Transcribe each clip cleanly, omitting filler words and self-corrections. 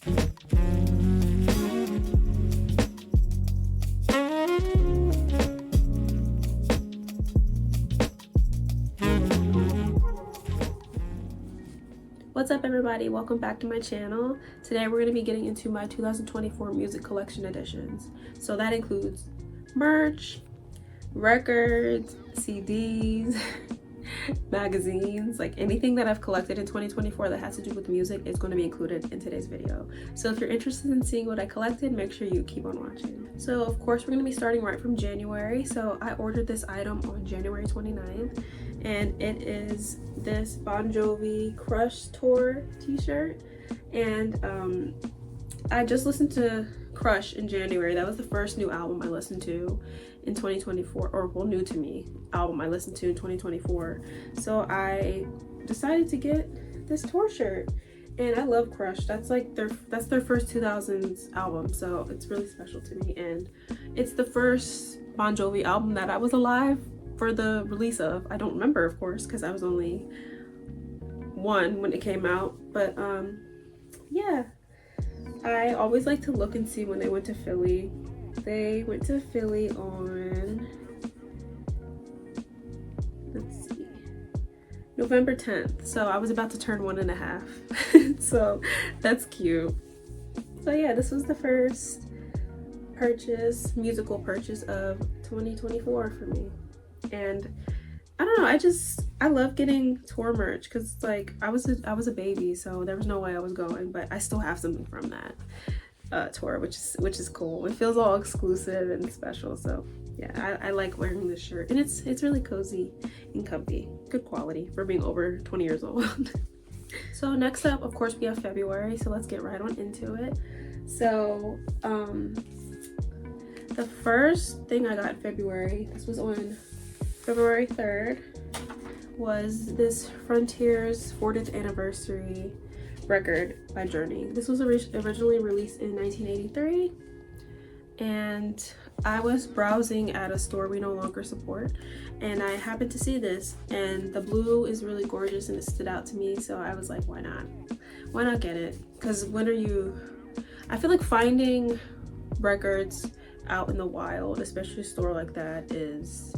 What's up everybody, welcome back to my channel. Today we're going to be getting into my 2024 music collection editions. So that includes merch, records, CDs, magazines, like anything that I've collected in 2024 that has to do with music is going to be included in today's video. So if you're interested in seeing what I collected, make sure you keep on watching. So of course we're going to be starting right from January. So I ordered this item on January 29th and it is this Bon Jovi Crush Tour t-shirt. And I just listened to Crush in January. That was the first new album I listened to in 2024, or well, new to me album I listened to in 2024. So I decided to get this tour shirt, and I love Crush. That's like their first 2000s album, so it's really special to me. And it's the first Bon Jovi album that I was alive for the release of. I don't remember, of course, because I was only 1 when it came out, but yeah, I always like to look and see when they went to Philly. They went to Philly on, let's see, November 10th. So I was about to turn 1.5. So that's cute. So yeah, this was the first musical purchase of 2024 for me. And I don't know, I love getting tour merch because it's like I was a baby, so there was no way I was going, but I still have something from that tour, which is cool. It feels all exclusive and special. So yeah, I like wearing this shirt, and it's really cozy and comfy, good quality for being over 20 years old. So next up, of course, we have February, so let's get right on into it. So the first thing I got in February, this was on February 3rd, was this Frontiers 40th anniversary record by Journey. This was originally released in 1983, and I was browsing at a store we no longer support, and I happened to see this, and the blue is really gorgeous and it stood out to me, so I was like, why not get it? Because I feel like finding records out in the wild, especially a store like that, is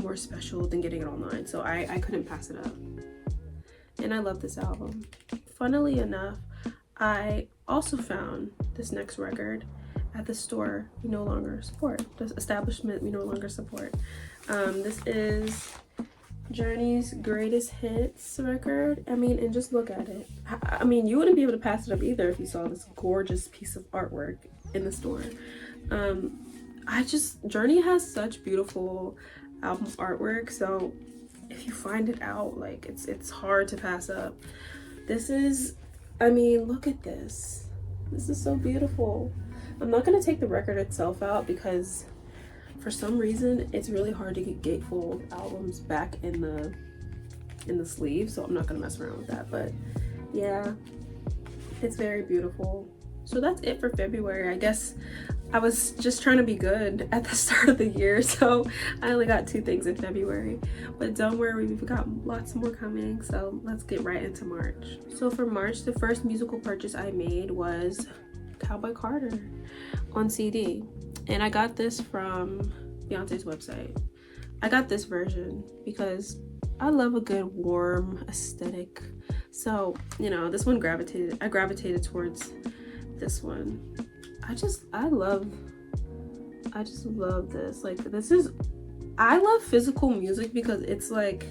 more special than getting it online, so I couldn't pass it up. And I love this album. Funnily enough, I also found this next record at the store we no longer support, this establishment we no longer support. This is Journey's Greatest Hits record. I mean, and just look at it. I mean, you wouldn't be able to pass it up either if you saw this gorgeous piece of artwork in the store. Journey has such beautiful album artwork, so if you find it out, like it's hard to pass up. This is, I mean, look at this. This is so beautiful. I'm not gonna take the record itself out because for some reason it's really hard to get gatefold albums back in the sleeve, so I'm not gonna mess around with that. But yeah, it's very beautiful. So that's it for February. I guess I was just trying to be good at the start of the year, so I only got 2 things in February. But don't worry, we've got lots more coming, so let's get right into March. So for March, the first musical purchase I made was Cowboy Carter on CD. And I got this from Beyonce's website. I got this version because I love a good warm aesthetic. So, you know, this one I gravitated towards this one. I just love this. Like, I love physical music because it's like,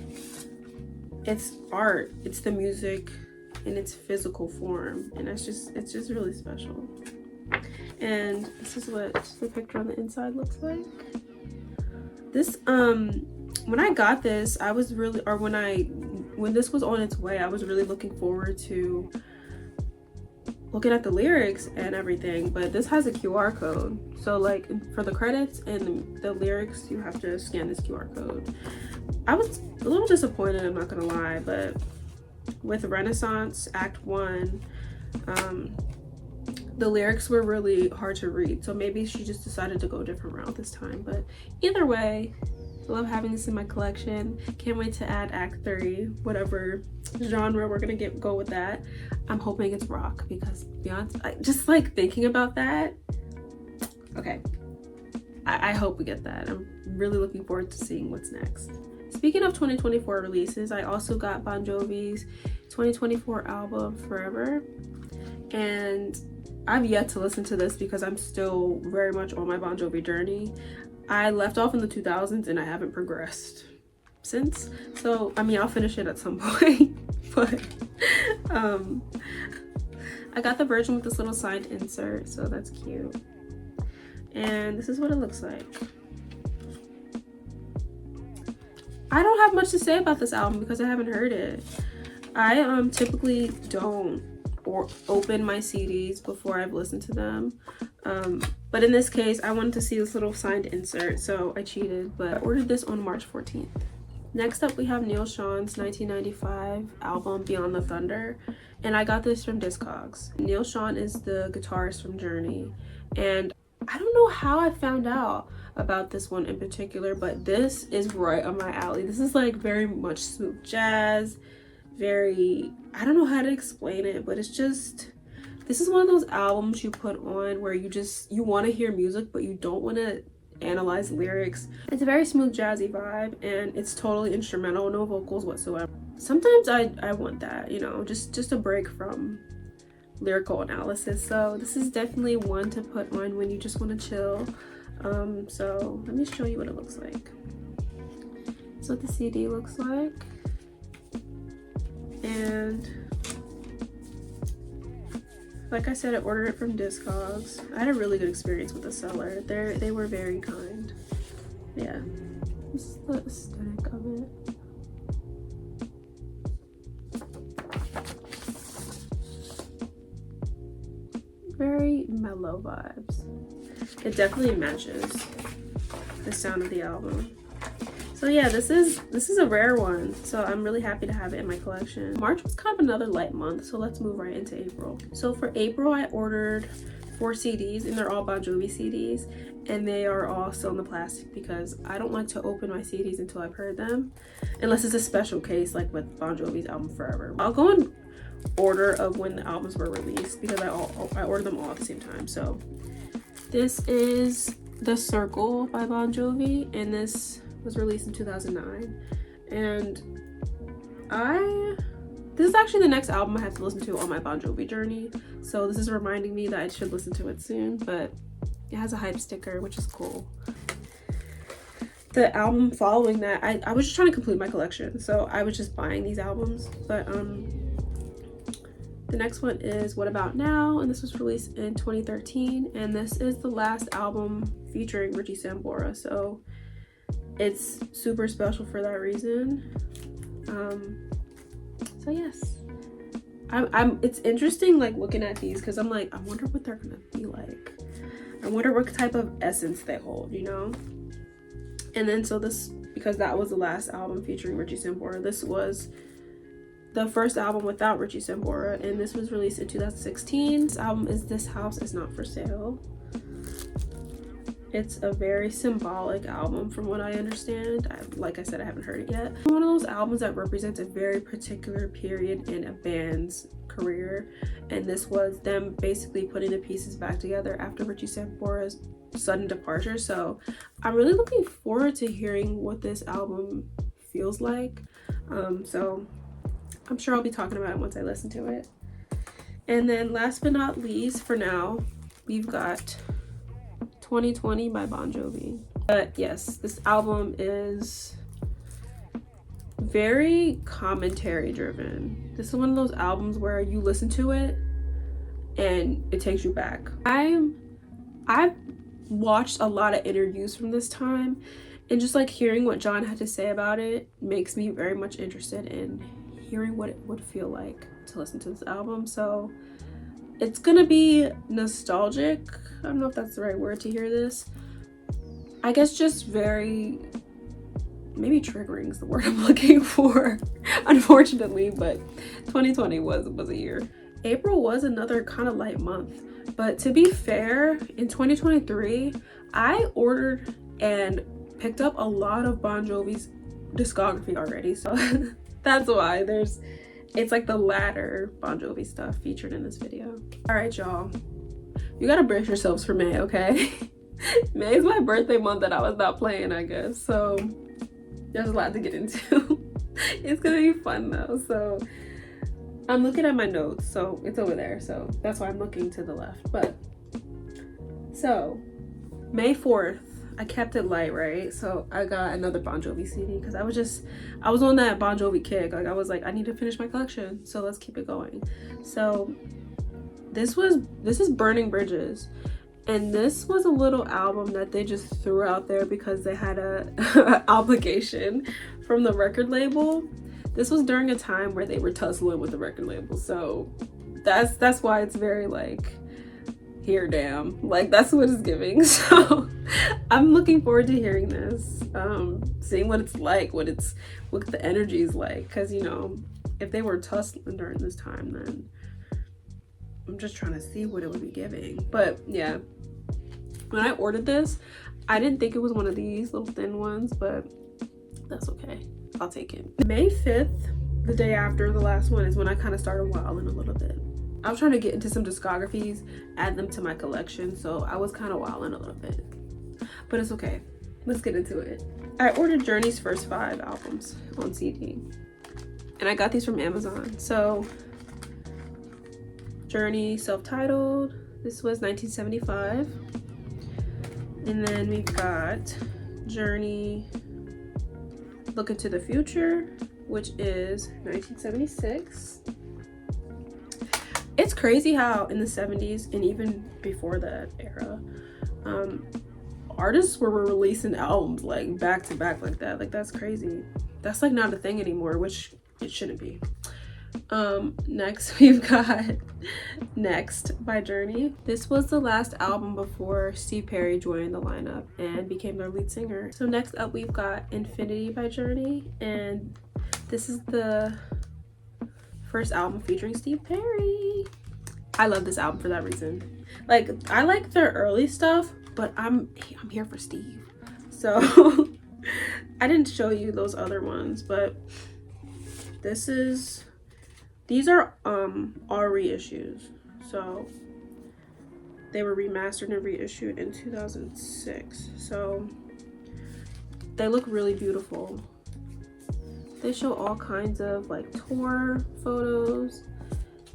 it's art. It's the music in its physical form, and it's just really special. And this is what the picture on the inside looks like. This when I got this, I was really, or when this was on its way, I was really looking forward to looking at the lyrics and everything, but this has a QR code. So like for the credits and the lyrics, you have to scan this QR code. I was a little disappointed, I'm not gonna lie, but with Renaissance Act 1, the lyrics were really hard to read, so maybe she just decided to go a different route this time. But either way, I love having this in my collection. Can't wait to add Act 3, whatever genre we're gonna go with that. I'm hoping it's rock because Beyonce, just like thinking about that. Okay, I hope we get that. I'm really looking forward to seeing what's next. Speaking of 2024 releases, I also got Bon Jovi's 2024 album Forever, and I've yet to listen to this because I'm still very much on my Bon Jovi journey. I left off in the 2000s and I haven't progressed since, so I mean I'll finish it at some point. But I got the version with this little signed insert, so that's cute. And this is what it looks like. I don't have much to say about this album because I haven't heard it. I typically don't open my CDs before I've listened to them. But in this case, I wanted to see this little signed insert, so I cheated, but I ordered this on March 14th. Next up, we have Neil Sean's 1995 album Beyond the Thunder, and I got this from Discogs. Neil Sean is the guitarist from Journey, and I don't know how I found out about this one in particular, but this is right up my alley. This is like very much smooth jazz, very, I don't know how to explain it, but it's just, this is one of those albums you put on where you want to hear music, but you don't want to analyze lyrics. It's a very smooth jazzy vibe, and it's totally instrumental, no vocals whatsoever. Sometimes I want that, you know, just a break from lyrical analysis. So this is definitely one to put on when you just want to chill. So let me show you what it looks like. That's what the CD looks like. And like I said, I ordered it from Discogs. I had a really good experience with the seller. They were very kind. Yeah, this is the aesthetic of it. Very mellow vibes. It definitely matches the sound of the album. So yeah, this is a rare one, so I'm really happy to have it in my collection. March was kind of another light month, so let's move right into April. So for April, I ordered 4 CDs, and they're all Bon Jovi CDs, and they are all still in the plastic because I don't like to open my CDs until I've heard them, unless it's a special case like with Bon Jovi's album Forever. I'll go in order of when the albums were released because I ordered them all at the same time. So this is The Circle by Bon Jovi, and this was released in 2009, and this is actually the next album I have to listen to on my Bon Jovi journey, so this is reminding me that I should listen to it soon. But it has a hype sticker, which is cool. The album following that, I was just trying to complete my collection, so I was just buying these albums. But the next one is What About Now, and this was released in 2013, and this is the last album featuring Richie Sambora, so it's super special for that reason. So yes, it's interesting like looking at these because I'm like, I wonder what they're gonna be like. I wonder what type of essence they hold, you know? And then so this, because that was the last album featuring Richie Sambora, this was the first album without Richie Sambora, and this was released in 2016. This album is This House Is Not For Sale. It's a very symbolic album from what I understand. Like I said, I haven't heard it yet. It's one of those albums that represents a very particular period in a band's career, and this was them basically putting the pieces back together after Richie Sambora's sudden departure. So I'm really looking forward to hearing what this album feels like. So I'm sure I'll be talking about it once I listen to it. And then last but not least, for now, we've got 2020 by Bon Jovi. But yes, this album is very commentary driven. This is one of those albums where you listen to it and it takes you back. I've watched a lot of interviews from this time, and just like hearing what John had to say about it makes me very much interested in hearing what it would feel like to listen to this album. So it's gonna be nostalgic. I don't know if that's the right word to hear this. I guess just very, maybe triggering is the word I'm looking for, unfortunately, but 2020 was a year. April was another kind of light month, but to be fair, in 2023, I ordered and picked up a lot of Bon Jovi's discography already, so that's why there's It's like the latter Bon Jovi stuff featured in this video. All right, y'all. You gotta brace yourselves for May, okay? May is my birthday month and I was not playing, I guess. So there's a lot to get into. It's gonna be fun though. So I'm looking at my notes, so it's over there. So that's why I'm looking to the left. But so May 4th, I kept it light, right? So I got another Bon Jovi CD because I was on that Bon Jovi kick. Like I was like, I need to finish my collection, so let's keep it going. So this is Burning Bridges, and this was a little album that they just threw out there because they had a obligation from the record label. This was during a time where they were tussling with the record label, so that's why it's very like, here damn, like that's what it's giving. So I'm looking forward to hearing this, seeing what it's like, what the energy is like, because you know, if they were tussling during this time, then I'm just trying to see what it would be giving. But yeah, when I ordered this, I didn't think it was one of these little thin ones, but that's okay, I'll take it. May 5th, the day after the last one, is when I kind of started wilding a little bit. I was trying to get into some discographies, add them to my collection, so I was kind of wilding a little bit. But it's okay. Let's get into it. I ordered Journey's first 5 albums on CD, and I got these from Amazon. So Journey self-titled, this was 1975. And then we've got Journey Look Into the Future, which is 1976. It's crazy how in the 70s and even before that era, artists were releasing albums like back to back like that. Like that's crazy. That's like not a thing anymore, which it shouldn't be. Next we've got Next by Journey. This was the last album before Steve Perry joined the lineup and became their lead singer. So next up we've got Infinity by Journey, and this is the first album featuring Steve Perry. I love this album for that reason. Like I like their early stuff, but I'm here for Steve. So I didn't show you those other ones, but these are all reissues. So they were remastered and reissued in 2006. So they look really beautiful. They show all kinds of like tour photos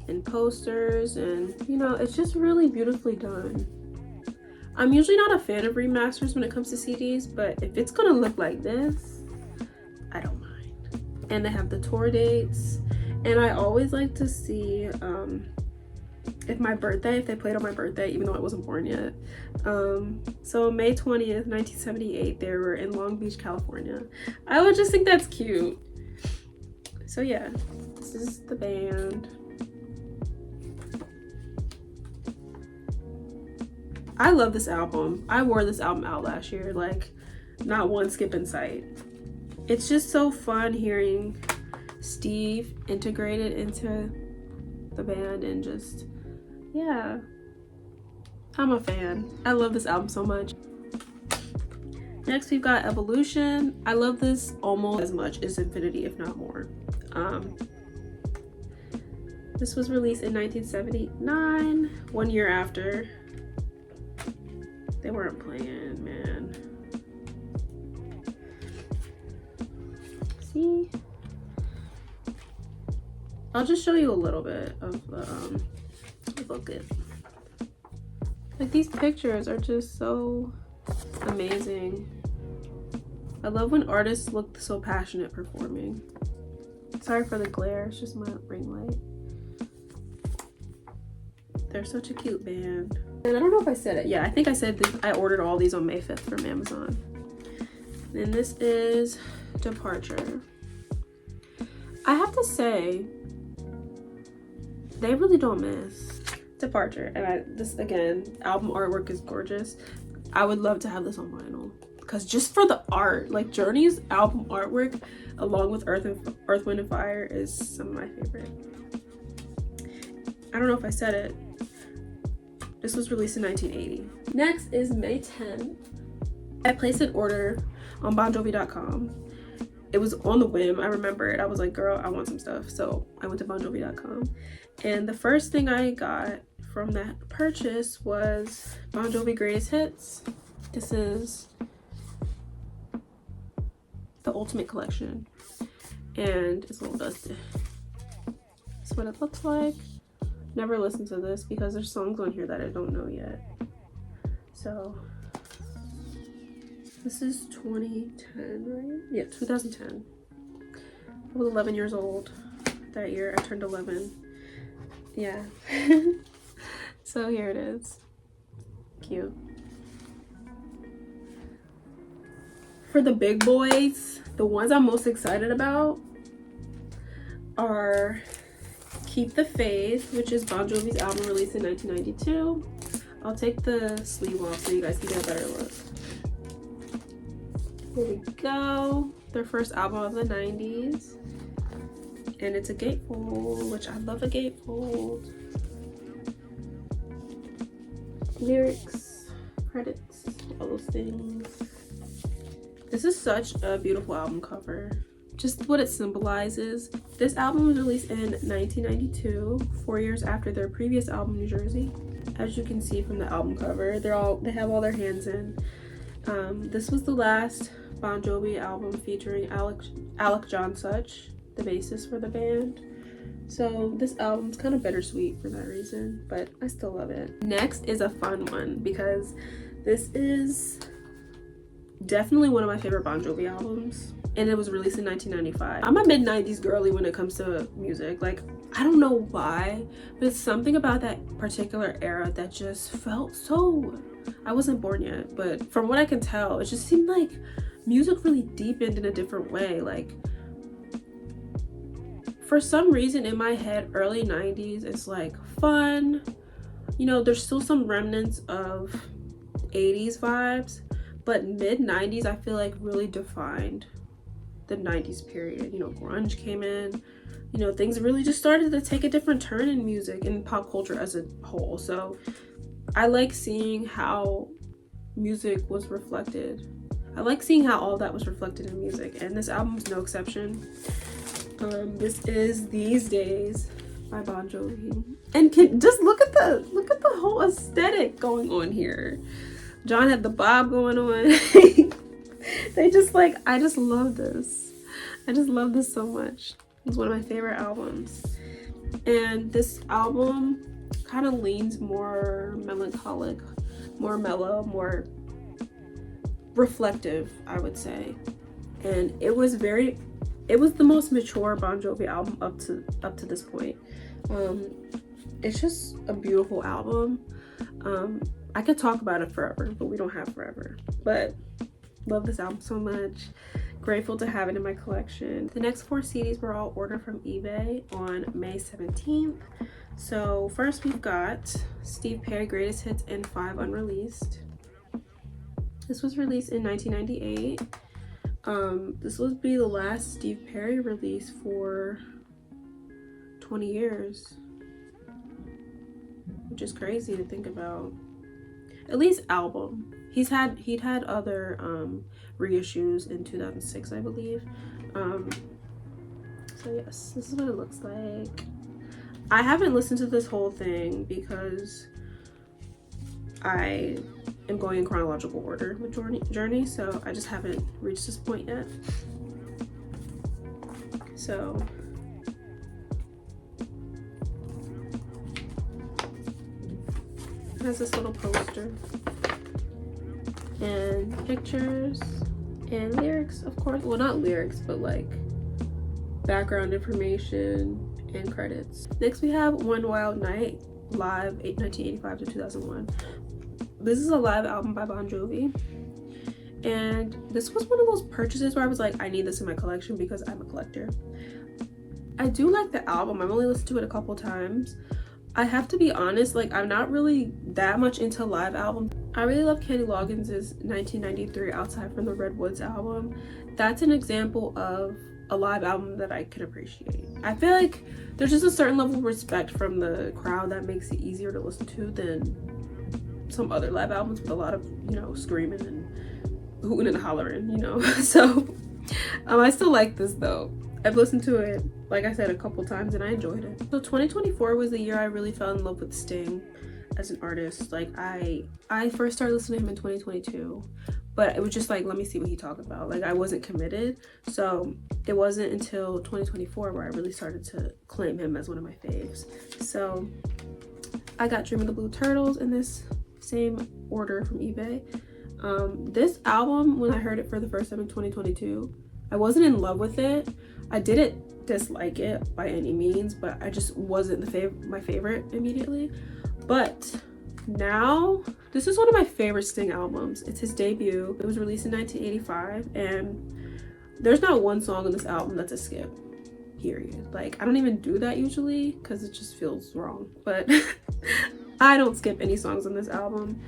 and posters, and you know, it's just really beautifully done. I'm usually not a fan of remasters when it comes to CDs, but if it's gonna look like this, I don't mind. And they have the tour dates, and I always like to see if they played on my birthday, even though I wasn't born yet. So May 20th, 1978, they were in Long Beach, California. I would just think that's cute. So yeah, this is the band. I love this album. I wore this album out last year, like not one skip in sight. It's just so fun hearing Steve integrated into the band, and just, yeah, I'm a fan. I love this album so much. Next we've got Evolution. I love this almost as much as Infinity, if not more. This was released in 1979, 1 year after. They weren't playing, man. See? I'll just show you a little bit of the booklet. Like these pictures are just so amazing. I love when artists look so passionate performing. Sorry for the glare, it's just my ring light. They're such a cute band. And I don't know if I said it. Yeah, I think I said this. I ordered all these on May 5th from Amazon. And this is Departure. I have to say, they really don't miss. Departure. And this, again, album artwork is gorgeous. I would love to have this on vinyl, because just for the art, like Journey's album artwork along with Earth, Wind and Fire is some of my favorite. I don't know if I said it. This was released in 1980. Next is May 10th. I placed an order on bonjovi.com, it was on the whim. I remember it. I was like, girl, I want some stuff. So I went to bonjovi.com, and the first thing I got from that purchase was Bon Jovi Greatest Hits. This is the Ultimate Collection, and it's a little dusty. That's what it looks like. Never listened to this because there's songs on here that I don't know yet. So this is 2010, right? Yeah, 2010. I was 11 years old that year. I turned 11. Yeah. So here it is. Cute. For the big boys, the ones I'm most excited about are Keep the Faith, which is Bon Jovi's album released in 1992. I'll take the sleeve off so you guys can get a better look. Here we go. Their first album of the 90s. And it's a gatefold, which I love a gatefold. Lyrics, credits, all those things. This is such a beautiful album cover. Just what it symbolizes. This album was released in 1992, 4 years after their previous album, New Jersey. As you can see from the album cover, they have all their hands in. This was the last Bon Jovi album featuring Alec John Such, the bassist for the band. So this album's kind of bittersweet for that reason, but I still love it. Next is a fun one because this is definitely one of my favorite Bon Jovi albums, and it was released in 1995. I'm a mid-90s girly when it comes to music. Like, I don't know why, but it's something about that particular era that just felt so... I wasn't born yet, but from what I can tell, it just seemed like music really deepened in a different way. Like, for some reason in my head, early 90s, it's like fun. You know, there's still some remnants of 80s vibes, but mid-90s I feel like really defined the 90s period. You know, grunge came in, you know, things really just started to take a different turn in music and pop culture as a whole. So I like seeing how music was reflected. I like seeing how all that was reflected in music, and this album is no exception. This is These Days by Bon Jovi, and just look at the whole aesthetic going on here. John had the bob going on. They just like, I just love this. I just love this so much. It's one of my favorite albums. And this album kind of leans more melancholic, more mellow, more reflective, I would say. And it was the most mature Bon Jovi album up to this point. It's just a beautiful album. I could talk about it forever, but we don't have forever. But love this album so much. Grateful to have it in my collection. The next 4 CDs were all ordered from eBay on May 17th. So first we've got Steve Perry Greatest Hits and 5 Unreleased. This was released in 1998. This will be the last Steve Perry release for 20 years, which is crazy to think about. At least album. He'd had other reissues in 2006, I believe. So yes, this is what it looks like. I haven't listened to this whole thing because I am going in chronological order with Journey, so I just haven't reached this point yet. So it has this little poster and pictures and lyrics, of course. Well, not lyrics, but like background information and credits. Next we have One Wild Night live 1985 to 2001. This is a live album by Bon Jovi, and this was one of those purchases where I was like, I need this in my collection because I'm a collector. I do like the album. I've only listened to it a couple times. I have to be honest, like, I'm not really that much into live albums. I really love Kenny Loggins' 1993 Outside from the Redwoods album. That's an example of a live album that I can appreciate. I feel like there's just a certain level of respect from the crowd that makes it easier to listen to than some other live albums with a lot of, you know, screaming and hooting and hollering, you know. So I still like this though. I've listened to it, like I said, a couple times and I enjoyed it. So 2024 was the year I really fell in love with Sting as an artist. Like I first started listening to him in 2022, but it was just like, let me see what he talked about. Like I wasn't committed. So it wasn't until 2024 where I really started to claim him as one of my faves. So I got Dream of the Blue Turtles in this same order from eBay. This album, when I heard it for the first time in 2022, I wasn't in love with it. I didn't dislike it by any means, but I just wasn't my favorite immediately. But now, this is one of my favorite Sting albums. It's his debut. It was released in 1985, and there's not one song on this album that's a skip, period. Like, I don't even do that usually because it just feels wrong, but I don't skip any songs on this album.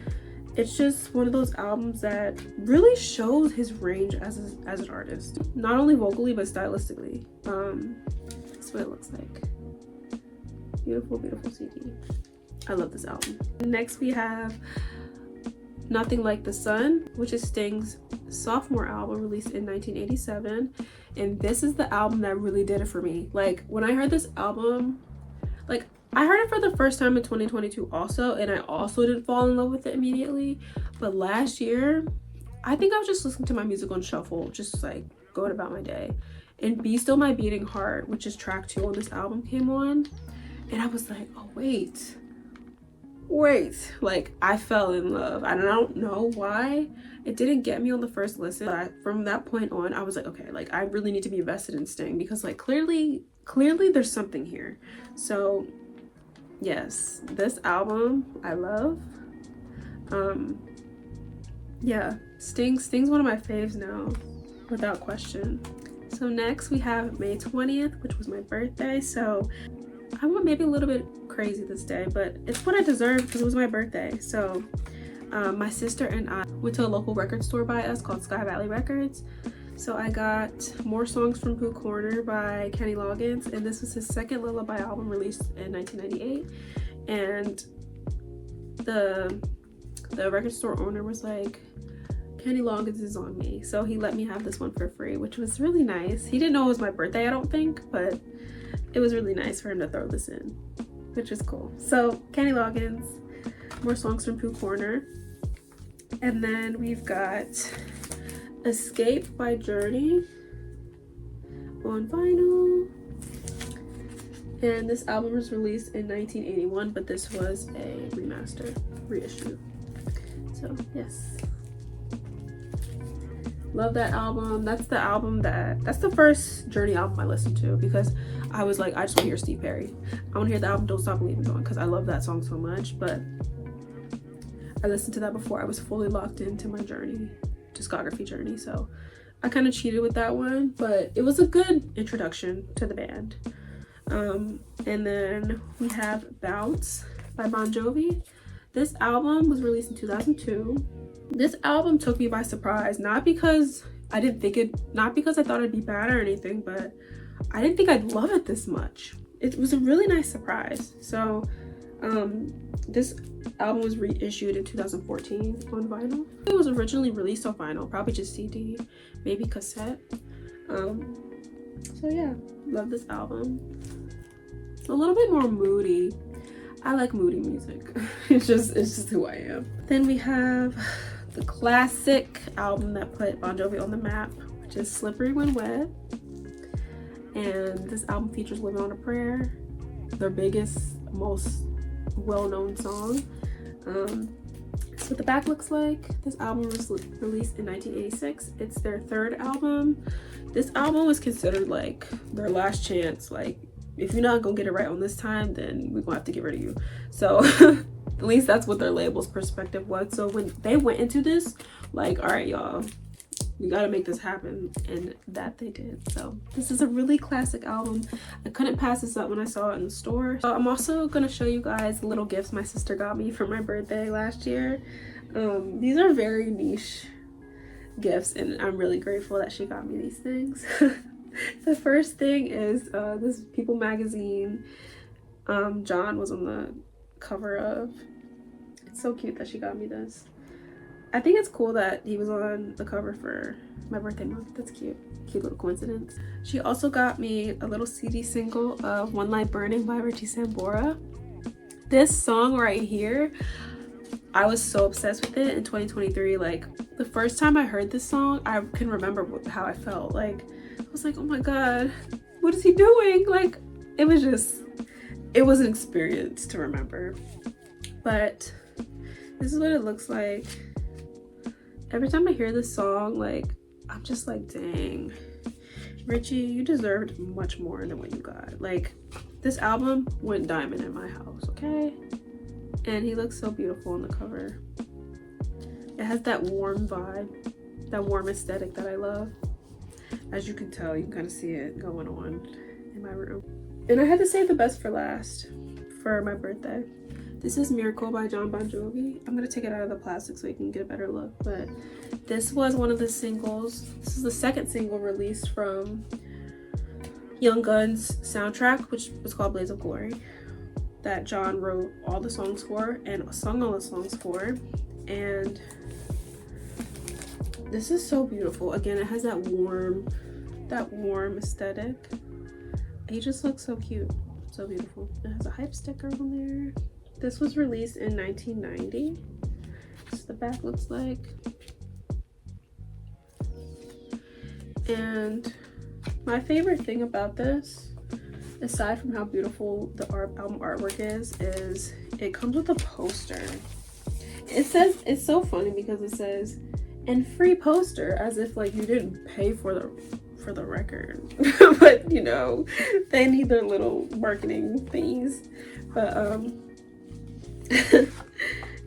It's just one of those albums that really shows his range as an artist, not only vocally but stylistically. That's what it looks like. Beautiful, beautiful CD. I love this album. Next we have Nothing Like the Sun, which is Sting's sophomore album released in 1987, and this is the album that really did it for me. Like when I heard this album, like I heard it for the first time in 2022 also, and I also didn't fall in love with it immediately. But last year, I think I was just listening to my music on shuffle, just like going about my day. And Be Still My Beating Heart, which is track 2 on this album, came on. And I was like, oh, wait. Like I fell in love. I don't know why. It didn't get me on the first listen. But from that point on, I was like, okay, like I really need to be invested in Sting because like clearly there's something here. So yes, this album I love. Yeah, Sting's one of my faves now, without question. So next we have May 20th, which was my birthday. So I went maybe a little bit crazy this day, but it's what I deserved because it was my birthday. So my sister and I went to a local record store by us called Sky Valley Records. So I got More Songs from Pooh Corner by Kenny Loggins, and this was his second lullaby album released in 1998. And the record store owner was like, Kenny Loggins is on me, so he let me have this one for free, which was really nice. He didn't know it was my birthday, I don't think, but it was really nice for him to throw this in, which is cool. So Kenny Loggins, More Songs from Pooh Corner. And then we've got Escape by Journey on vinyl. And this album was released in 1981, but this was a reissue. So yes, love that album. That's the first Journey album I listened to because I was like, I just want to hear Steve Perry. I want to hear the album Don't Stop Believing On because I love that song so much. But I listened to that before I was fully locked into my Journey discography journey, so I kind of cheated with that one, but it was a good introduction to the band. And then we have Bounce by Bon Jovi. This album was released in 2002. This album took me by surprise, not because I thought it'd be bad or anything, but I didn't think I'd love it this much. It was a really nice surprise. So this album was reissued in 2014 on vinyl. It was originally released on vinyl, probably just CD, maybe cassette. So yeah, love this album. A little bit more moody. I like moody music. it's just who I am. Then we have the classic album that put Bon Jovi on the map, which is Slippery When Wet. And this album features Living on a Prayer, their biggest, most well-known song. So what the back looks like. This album was released in 1986. It's their third album. This album was considered like their last chance. Like, if you're not gonna get it right on this time, then we're gonna have to get rid of you. So at least that's what their label's perspective was. So when they went into this, like, all right, y'all, we gotta make this happen, and that they did. So this is a really classic album. I couldn't pass this up when I saw it in the store. So I'm also gonna show you guys little gifts my sister got me for my birthday last year. These are very niche gifts, and I'm really grateful that she got me these things. The first thing is this People magazine. John was on the cover of. It's so cute that she got me this. I think it's cool that he was on the cover for my birthday month. That's cute. Cute little coincidence. She also got me a little CD single of One Light Burning by Richie Sambora. This song right here, I was so obsessed with it in 2023. Like, the first time I heard this song, I can remember how I felt. Like, I was like, oh my god, what is he doing? Like, it was an experience to remember. But this is what it looks like. Every time I hear this song, like, I'm just like, dang, Richie, you deserved much more than what you got. Like, this album went diamond in my house, okay? And he looks so beautiful on the cover. It has that warm vibe, that warm aesthetic that I love. As you can tell, you can kind of see it going on in my room. And I had to save the best for last for my birthday. This is Miracle by Bon Jovi. I'm gonna take it out of the plastic so you can get a better look, but this was one of the singles. This is the second single released from Young Gun's soundtrack, which was called Blaze of Glory, that John wrote all the songs for and sung all the songs for. And this is so beautiful. Again, it has that warm aesthetic. He just looks so cute, so beautiful. It has a hype sticker on there. This was released in 1990. This is the back looks like. And my favorite thing about this, aside from how beautiful the album artwork is it comes with a poster. It says, it's so funny because it says, and free poster, as if like you didn't pay for the record. But you know, they need their little marketing things. But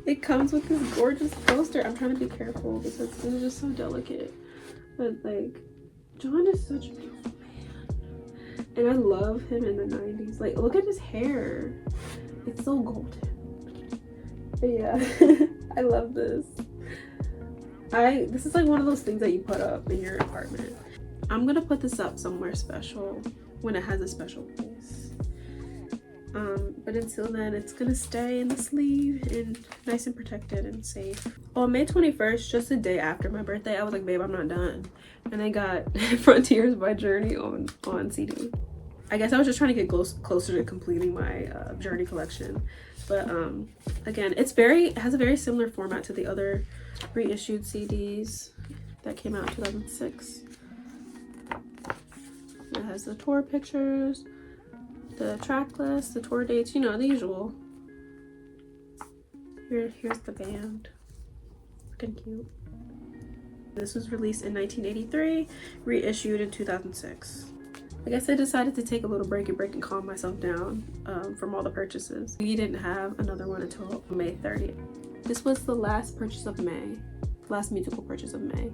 it comes with this gorgeous poster. I'm trying to be careful because it's just so delicate. But like, John is such a beautiful man. And I love him in the 90s. Like, look at his hair. It's so golden. But yeah, I love this. This is like one of those things that you put up in your apartment. I'm gonna put this up somewhere special when it has a special place. But until then, it's gonna stay in the sleeve and nice and protected and safe. On May 21st, just a day after my birthday, I was like, babe, I'm not done. And I got Frontiers by Journey on CD. I guess I was just trying to get closer to completing my Journey collection. But again, it has a very similar format to the other reissued CDs that came out in 2006. It has the tour pictures, the track list, the tour dates, you know, the usual. Here's the band. Looking cute. This was released in 1983, reissued in 2006. I guess I decided to take a little break and calm myself down from all the purchases. We didn't have another one until May 30th. This was the last purchase of May, last musical purchase of May.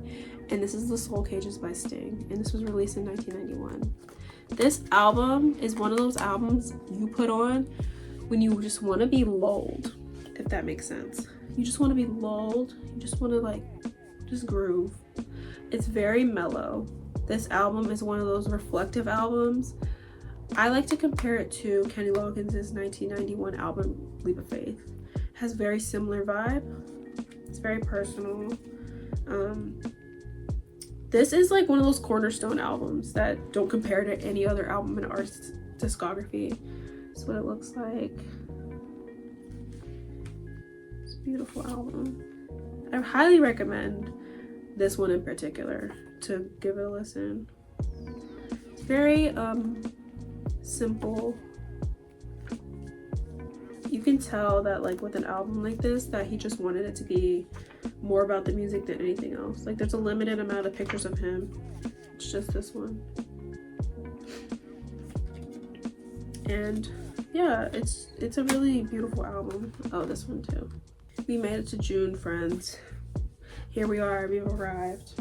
And this is The Soul Cages by Sting. And this was released in 1991. This album is one of those albums you put on when you just want to be lulled, if that makes sense. You just want to be lulled. You just want to like, just groove. It's very mellow. This album is one of those reflective albums. I like to compare it to Kenny Loggins' 1991 album, Leap of Faith. It has very similar vibe. It's very personal. This is like one of those cornerstone albums that don't compare to any other album in an artist's discography. That's what it looks like. It's a beautiful album. I highly recommend this one in particular to give it a listen. It's very simple. You can tell that like with an album like this that he just wanted it to be more about the music than anything else. Like there's a limited amount of pictures of him. It's just this one. And yeah, it's a really beautiful album. Oh, this one too. We made it to June, friends. Here we are, we've arrived.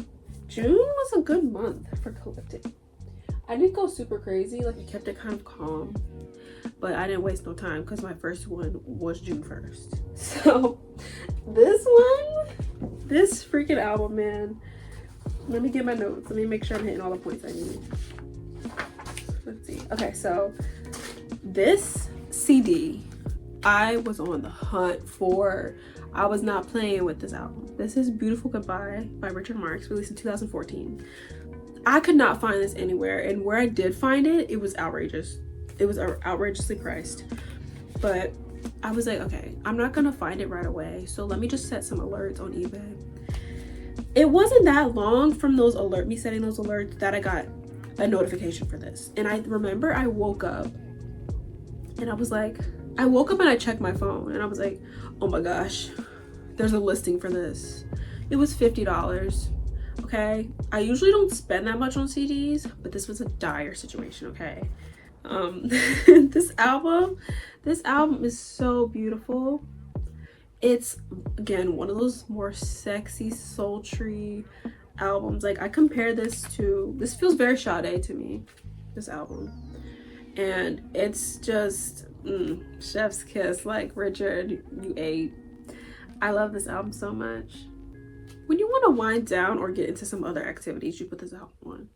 June was a good month for collecting. I didn't go super crazy, like I kept it kind of calm, but I didn't waste no time because my first one was June 1st. So this freaking album, man. Let me get my notes. Let me make sure I'm hitting all the points I need. Let's see. Okay, so this CD, I was on the hunt for. I was not playing with this album. This is Beautiful Goodbye by Richard Marx, released in 2014. I could not find this anywhere, and where I did find it, it was outrageous. It was outrageously priced. But I was like, okay, I'm not gonna find it right away, so let me just set some alerts on eBay. It wasn't that long from me setting those alerts that I got a notification for this. And I remember I woke up and I checked my phone and I was like, oh my gosh, there's a listing for this. It was $50. Okay, I usually don't spend that much on CDs, but this was a dire situation. Okay, this album is so beautiful. It's, again, one of those more sexy, sultry albums. Like, I compare this feels very Sade to me, this album. And it's just chef's kiss. Like, Richard, you ate. I love this album so much. When you want to wind down or get into some other activities, you put this album on.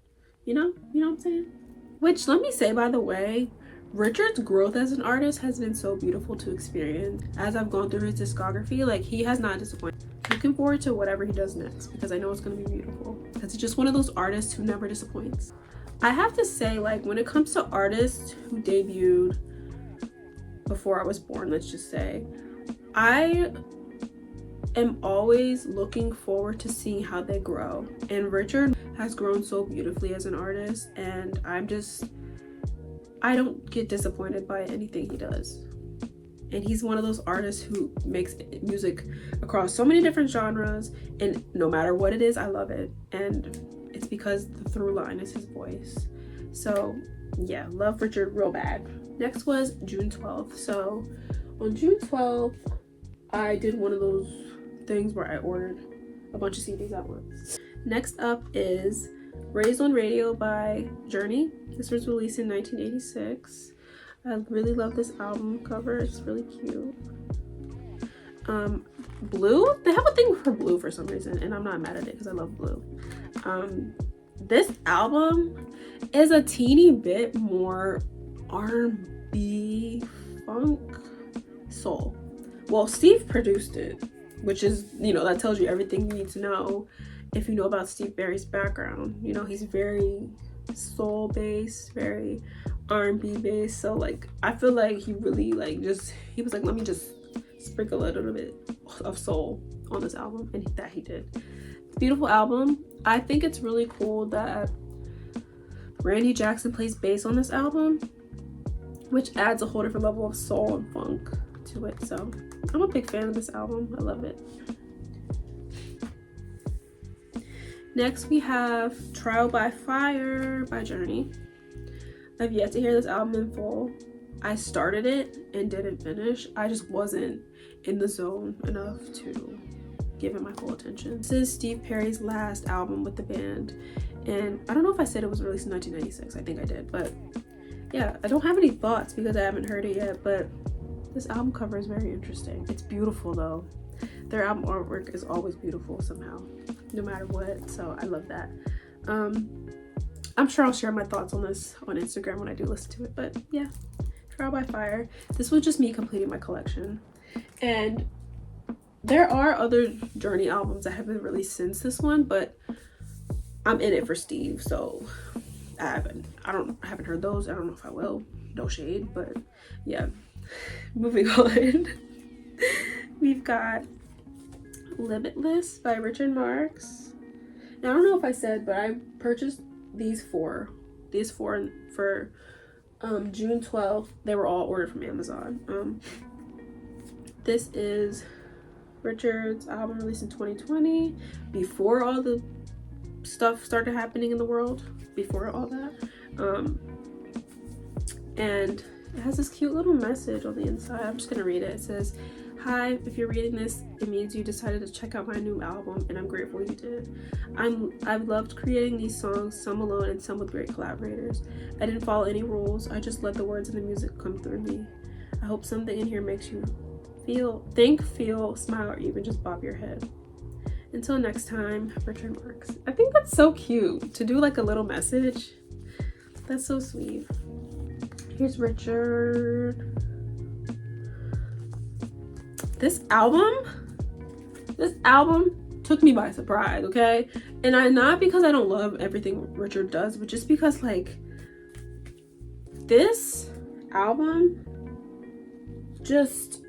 You know what I'm saying? Which, let me say, by the way, Richard's growth as an artist has been so beautiful to experience. As I've gone through his discography, like, he has not disappointed. Looking forward to whatever he does next, because I know it's going to be beautiful. Because he's just one of those artists who never disappoints. I have to say, like, when it comes to artists who debuted before I was born, let's just say, I am always looking forward to seeing how they grow. And Richard has grown so beautifully as an artist, and I don't get disappointed by anything he does. And he's one of those artists who makes music across so many different genres, and no matter what it is, I love it. And it's because the through line is his voice. So yeah, love Richard real bad. Next was June 12th. So on June 12th, I did one of those things where I ordered a bunch of CDs at once. Next up is Raised on Radio by Journey. This was released in 1986. I really love this album cover. It's really cute. Blue, they have a thing for blue for some reason, and I'm not mad at it because I love blue. This album is a teeny bit more R&B, funk, soul. Well, Steve produced it, which is, that tells you everything you need to know if you know about Steve Barry's background. He's very soul based, very R&B based. So, like, I feel like he really, he was like, let me just sprinkle a little bit of soul on this album, and that he did. Beautiful album. I think it's really cool that Randy Jackson plays bass on this album, which adds a whole different level of soul and funk to it. So I'm a big fan of this album. I love it. Next we have Trial by Fire by Journey. I've yet to hear this album in full. I started it and didn't finish. I just wasn't in the zone enough to give it my full attention. This is Steve Perry's last album with the band, and I don't know if I said it was released in 1996. I think I did, but yeah, I don't have any thoughts because I haven't heard it yet, but this album cover is very interesting. It's beautiful though. Their album artwork is always beautiful somehow, no matter what, so I love that. I'm sure I'll share my thoughts on this on Instagram when I do listen to it, but yeah, Trial by Fire. This was just me completing my collection, and there are other Journey albums that have been released since this one, but I'm in it for Steve, so I haven't heard those. I don't know if I will. No shade, but yeah. Moving on. We've got Limitless by Richard Marx. Now, I don't know if I said, but I purchased these four for June 12th. They were all ordered from Amazon. This is Richard's album released in 2020, before all the stuff started happening in the world, before all that. And it has this cute little message on the inside. I'm just gonna read it. It says, "Hi, if you're reading this, it means you decided to check out my new album, and I'm grateful you did. I've loved creating these songs, some alone and some with great collaborators. I didn't follow any rules. I just let the words and the music come through me. I hope something in here makes you think, feel, smile, or even just bob your head. Until next time, Richard Marx." I think that's so cute to do like a little message. That's so sweet. Here's Richard. this album took me by surprise, okay? And not because I don't love everything Richard does, but just because like this album, just,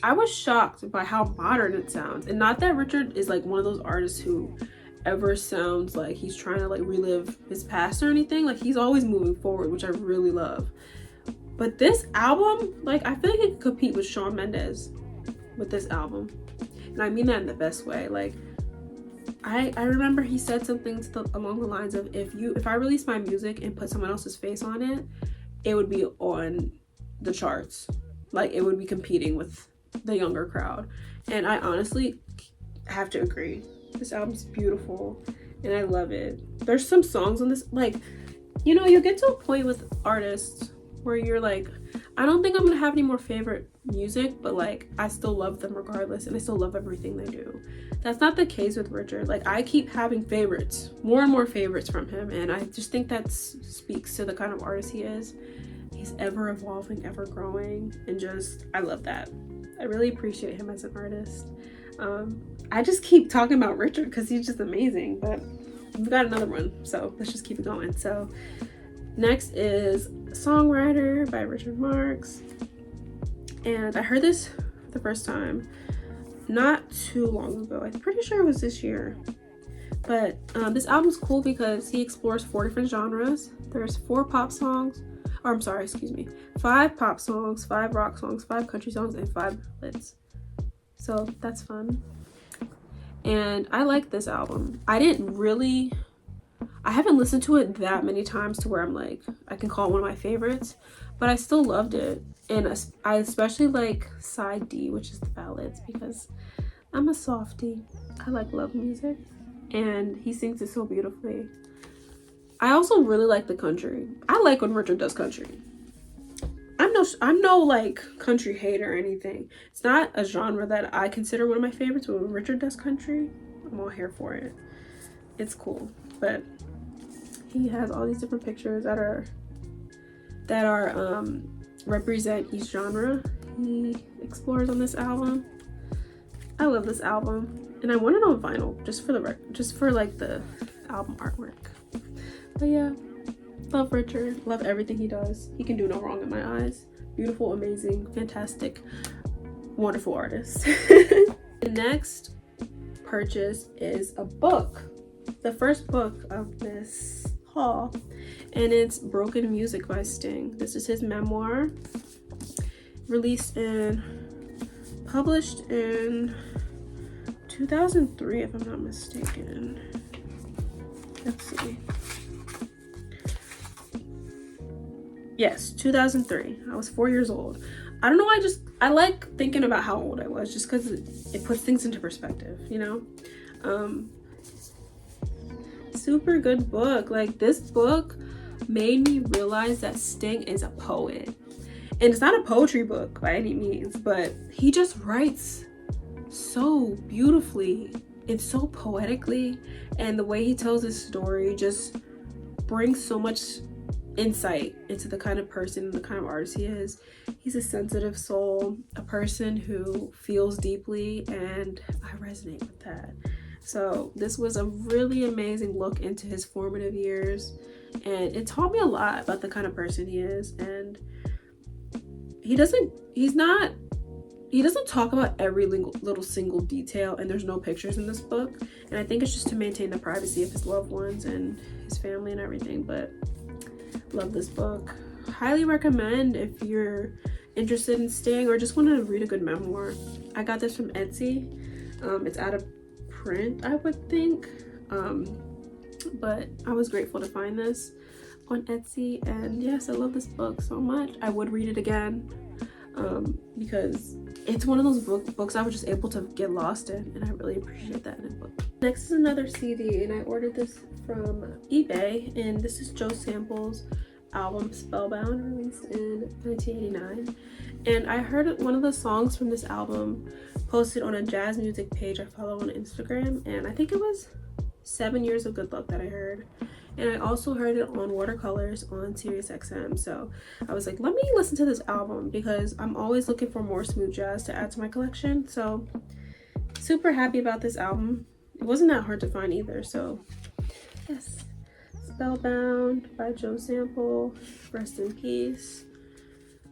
I was shocked by how modern it sounds. And not that Richard is like one of those artists who ever sounds like he's trying to like relive his past or anything. Like, he's always moving forward, which I really love. But this album, like, I feel like it could compete with Shawn Mendes with this album. And I mean that in the best way. Like, I remember he said something along the lines of, if I release my music and put someone else's face on it, it would be on the charts. Like, it would be competing with the younger crowd. And I honestly have to agree. This album's beautiful and I love it. There's some songs on this, like, you know, you get to a point with artists where you're like, I don't think I'm gonna have any more favorite music, but like, I still love them regardless, and I still love everything they do. That's not the case with Richard. Like, I keep having favorites, more and more favorites from him, and I just think that speaks to the kind of artist he is. He's ever evolving, ever growing, and just, I love that. I really appreciate him as an artist. I just keep talking about Richard because he's just amazing, but we've got another one, so let's just keep it going. So next is Songwriter by Richard Marx. And I heard this for the first time not too long ago. I'm pretty sure it was this year. But this album's cool because he explores 4 different genres. There's 5 pop songs, 5 pop songs, 5 rock songs, 5 country songs, and 5 ballads. So that's fun. And I like this album. I haven't listened to it that many times to where I'm like, I can call it one of my favorites, but I still loved it. And I especially like side D, which is the ballads, because I'm a softie. I like love music, and he sings it so beautifully. I also really like the country. I like when Richard does country. I'm no like country hater or anything. It's not a genre that I consider one of my favorites, but when Richard does country, I'm all here for it. It's cool. But he has all these different pictures that represent each genre he explores on this album. I love this album, and I want it on vinyl just for like the album artwork. But yeah, love Richard, love everything he does. He can do no wrong in my eyes. Beautiful, amazing, fantastic, wonderful artist. The next purchase is a book, the first book of this haul, and it's Broken Music by Sting. This is his memoir, published in 2003, if I'm not mistaken. Let's see. Yes, 2003. I was 4 years old. I don't know, I like thinking about how old I was just because it puts things into perspective, you know? Super good book. Like, this book made me realize that Sting is a poet. And it's not a poetry book by any means, but he just writes so beautifully and so poetically, and the way he tells his story just brings so much insight into the kind of person and the kind of artist he is. He's a sensitive soul, a person who feels deeply, and I resonate with that. So this was a really amazing look into his formative years, and it taught me a lot about the kind of person he is. And he doesn't talk about every little single detail, and there's no pictures in this book, and I think it's just to maintain the privacy of his loved ones and his family and everything. But love this book. Highly recommend if you're interested in Sting or just want to read a good memoir. I got this from Etsy. It's out of print, I would think, but I was grateful to find this on Etsy, and yes, I love this book so much. I would read it again, because it's one of those books I was just able to get lost in, and I really appreciate that in a book. Next is another CD, and I ordered this from eBay, and this is Joe Sample's album Spellbound, released in 1989. And I heard one of the songs from this album posted on a jazz music page I follow on Instagram, and I think it was 7 Years of Good Luck that I heard. And I also heard it on Watercolors on SiriusXM. So I was like, let me listen to this album because I'm always looking for more smooth jazz to add to my collection. So super happy about this album. It wasn't that hard to find either. So yes. Spellbound by Joe Sample. Rest in peace.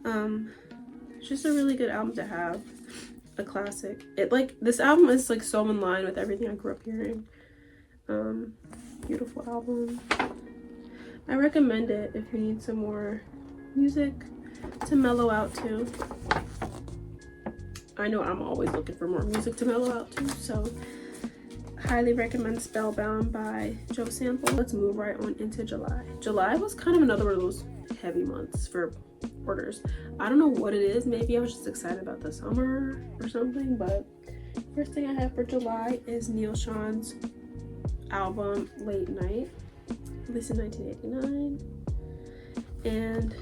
It's just a really good album to have. A classic. It like this album is like so in line with everything I grew up hearing. Beautiful album. I recommend it if you need some more music to mellow out to. I know I'm always looking for more music to mellow out to, so highly recommend Spellbound by Joe Sample. Let's move right on into July. July was kind of another one of those heavy months for orders. I don't know what it is. Maybe I was just excited about the summer or something, but first thing I have for July is Neil Sean's album Late Night, released in 1989. And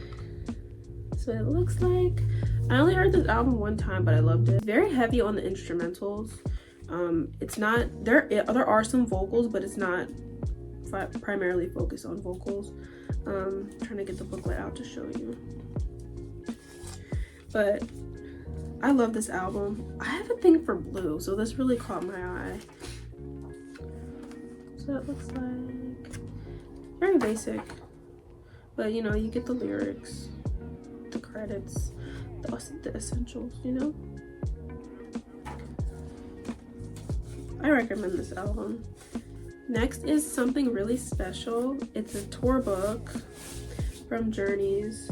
so it looks like. I only heard this album one time, but I loved it. It's very heavy on the instrumentals. It's not, there are some vocals, but it's not primarily focused on vocals. Trying to get the booklet out to show you. But I love this album. I have a thing for blue, so this really caught my eye. So it looks like very basic, but you know, you get the lyrics, the credits, the essentials, you know. I recommend this album. Next is something really special. It's a tour book from Journey's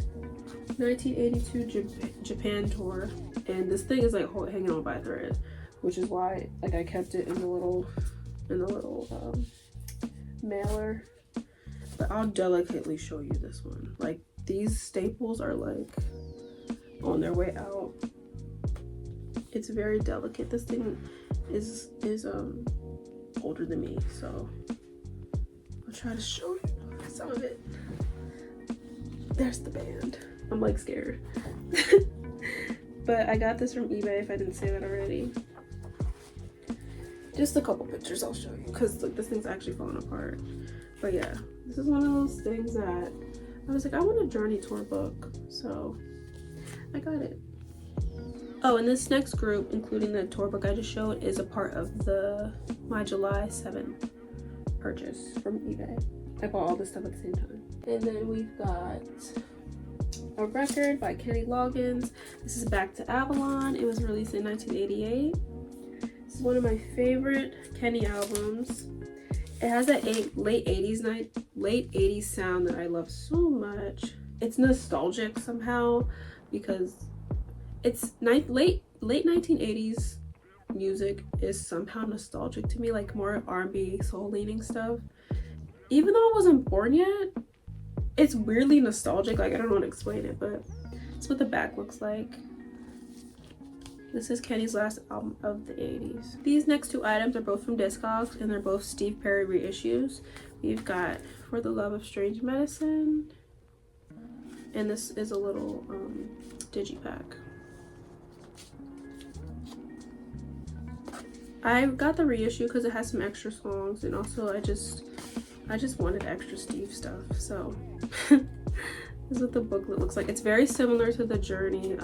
1982 Japan tour, and this thing is like hanging on by a thread, which is why like I kept it in the little mailer. But I'll delicately show you this one. Like these staples are like on their way out. It's very delicate. This thing is older than me, so I'll try to show you some of it. There's the band. I'm like scared. But I got this from eBay, if I didn't say that already. Just a couple pictures I'll show you, because like this thing's actually falling apart. But yeah, this is one of those things that I was like, I want a Journey tour book, so I got it. Oh, and this next group, including the tour book I just showed, is a part of my July 7th purchase from eBay. I bought all this stuff at the same time. And then we've got a record by Kenny Loggins. This is Back to Avalon. It was released in 1988. This is one of my favorite Kenny albums. It has that late 80s sound that I love so much. It's nostalgic somehow because it's late 1980s music is somehow nostalgic to me, like more R&B, soul leaning stuff. Even though I wasn't born yet, it's weirdly nostalgic. Like I don't know how to explain it, but it's what the back looks like. This is Kenny's last album of the 80s. These next two items are both from Discogs, and they're both Steve Perry reissues. We've got For the Love of Strange Medicine, and this is a little digipack. I got the reissue because it has some extra songs, and also I just wanted extra Steve stuff. So this is what the booklet looks like. It's very similar to the Journey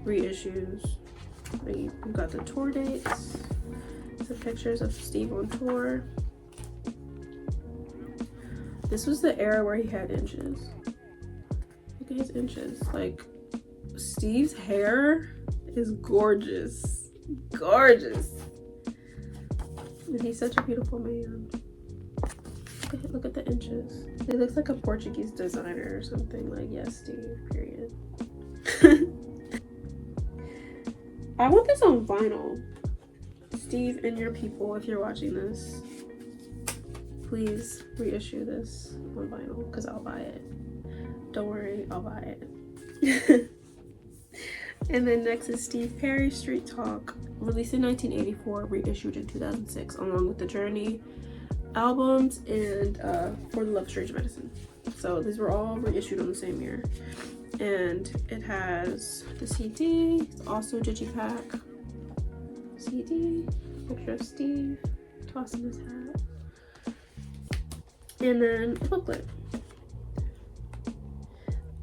reissues. We've got the tour dates, the pictures of Steve on tour. This was the era where he had inches. Look at his inches. like Steve's hair is gorgeous, gorgeous, and he's such a beautiful man. Look at the inches. He looks like a Portuguese designer or something. Like, yes, Steve, period. I want this on vinyl. Steve and your people, if you're watching this, please reissue this on vinyl because I'll buy it. Don't worry, I'll buy it. And then next is Steve Perry, Street Talk, released in 1984, reissued in 2006, along with the Journey albums and For the Love of Strange Medicine. So these were all reissued on the same year. And it has the CD, it's also digipack. CD, picture of Steve, tossing his hat. And then a booklet.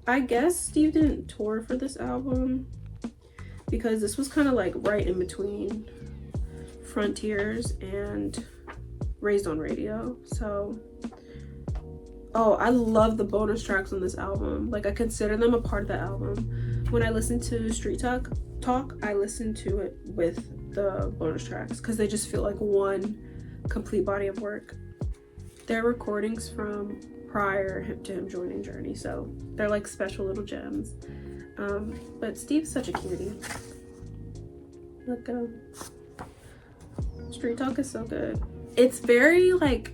I guess Steve didn't tour for this album because this was kind of like right in between Frontiers and Raised on Radio. So, oh, I love the bonus tracks on this album. Like, I consider them a part of the album. When I listen to Street Talk, I listen to it with the bonus tracks because they just feel like one complete body of work. They're recordings from prior to him joining Journey, so they're like special little gems. But Steve's such a cutie. Look at him. Street Talk is so good. It's very like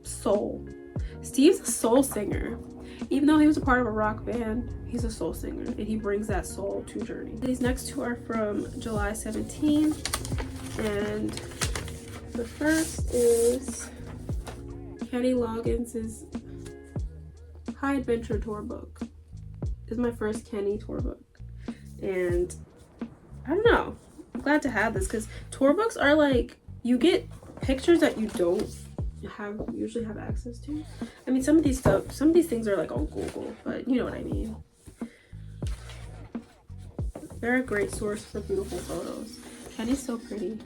soul. Steve's a soul singer. Even though he was a part of a rock band, he's a soul singer and he brings that soul to Journey. These next two are from July 17th, and the first is Kenny Loggins' High Adventure Tour Book. This is my first Kenny tour book. And I don't know, I'm glad to have this because tour books are like, you get pictures that you don't usually have access to. I mean, some of these things are like on Google, but you know what I mean. They're a great source for beautiful photos. Kenny's so pretty.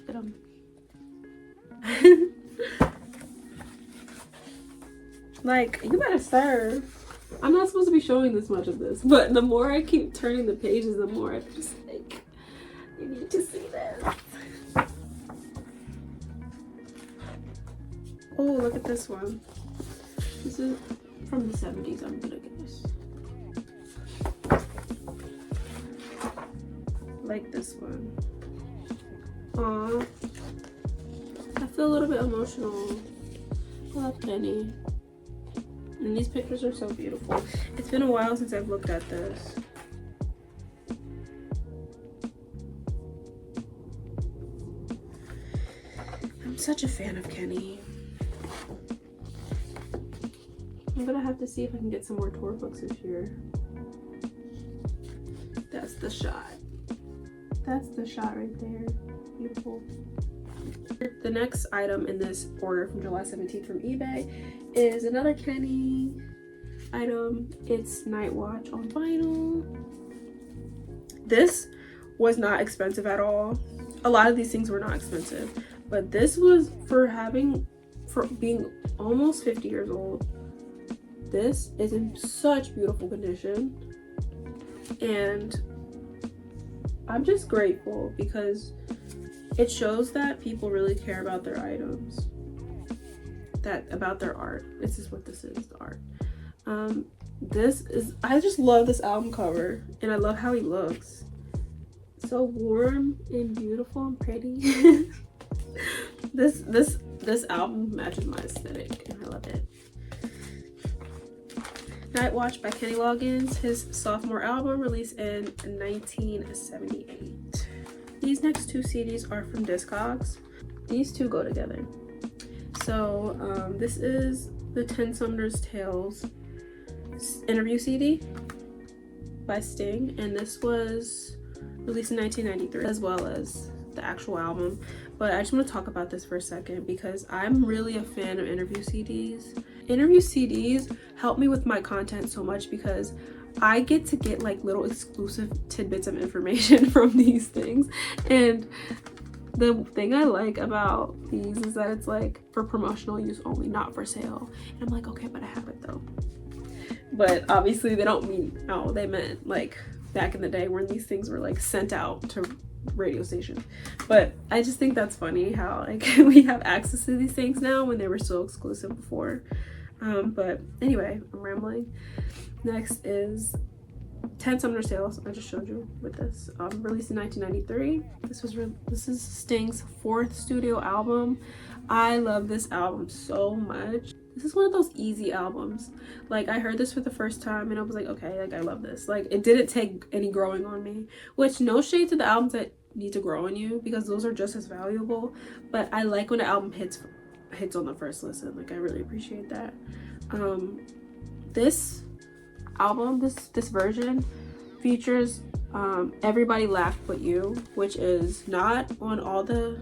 Look at him. Like, you better serve. I'm not supposed to be showing this much of this, but the more I keep turning the pages, the more I just like, you need to see this. Oh, look at this one. This is from the 70s, I'm gonna guess. Like this one. Aw. I feel a little bit emotional. I love Kenny. And these pictures are so beautiful. It's been a while since I've looked at this. I'm such a fan of Kenny. I'm gonna have to see if I can get some more tour books this year. That's the shot. That's the shot right there. Beautiful. The next item in this order from July 17th from eBay is another Kenny item. It's Night Watch on vinyl. This was not expensive at all. A lot of these things were not expensive, but this was for being almost 50 years old. This is in such beautiful condition, and I'm just grateful because it shows that people really care about their items, about their art. This is what this is, the art. I just love this album cover, and I love how he looks. So warm and beautiful and pretty. This album matches my aesthetic, and I love it. Night Watch by Kenny Loggins, his sophomore album released in 1978. These next two CDs are from Discogs. These two go together. So this is the 10 Sumner's Tales interview CD by Sting, and this was released in 1993 as well as the actual album. But I just want to talk about this for a second because I'm really a fan of interview CDs. Interview CDs help me with my content so much because I get to get like little exclusive tidbits of information from these things. And the thing I like about these is that it's like for promotional use only, not for sale. And I'm like, okay, but I have it though. But obviously they don't mean, no, they meant like back in the day when these things were like sent out to radio stations. But I just think that's funny how like we have access to these things now when they were so exclusive before. But anyway, I'm rambling. Next is 10 Sumner's Tales. I just showed you with this. Released in 1993. This is Sting's 4th studio album. I love this album so much. This is one of those easy albums. Like, I heard this for the first time and I was like, okay, like I love this. Like, it didn't take any growing on me, which no shade to the albums that need to grow on you because those are just as valuable. But I like when an album hits on the first listen. Like, I really appreciate that. This album, this version features Everybody Laughed But You, which is not on all the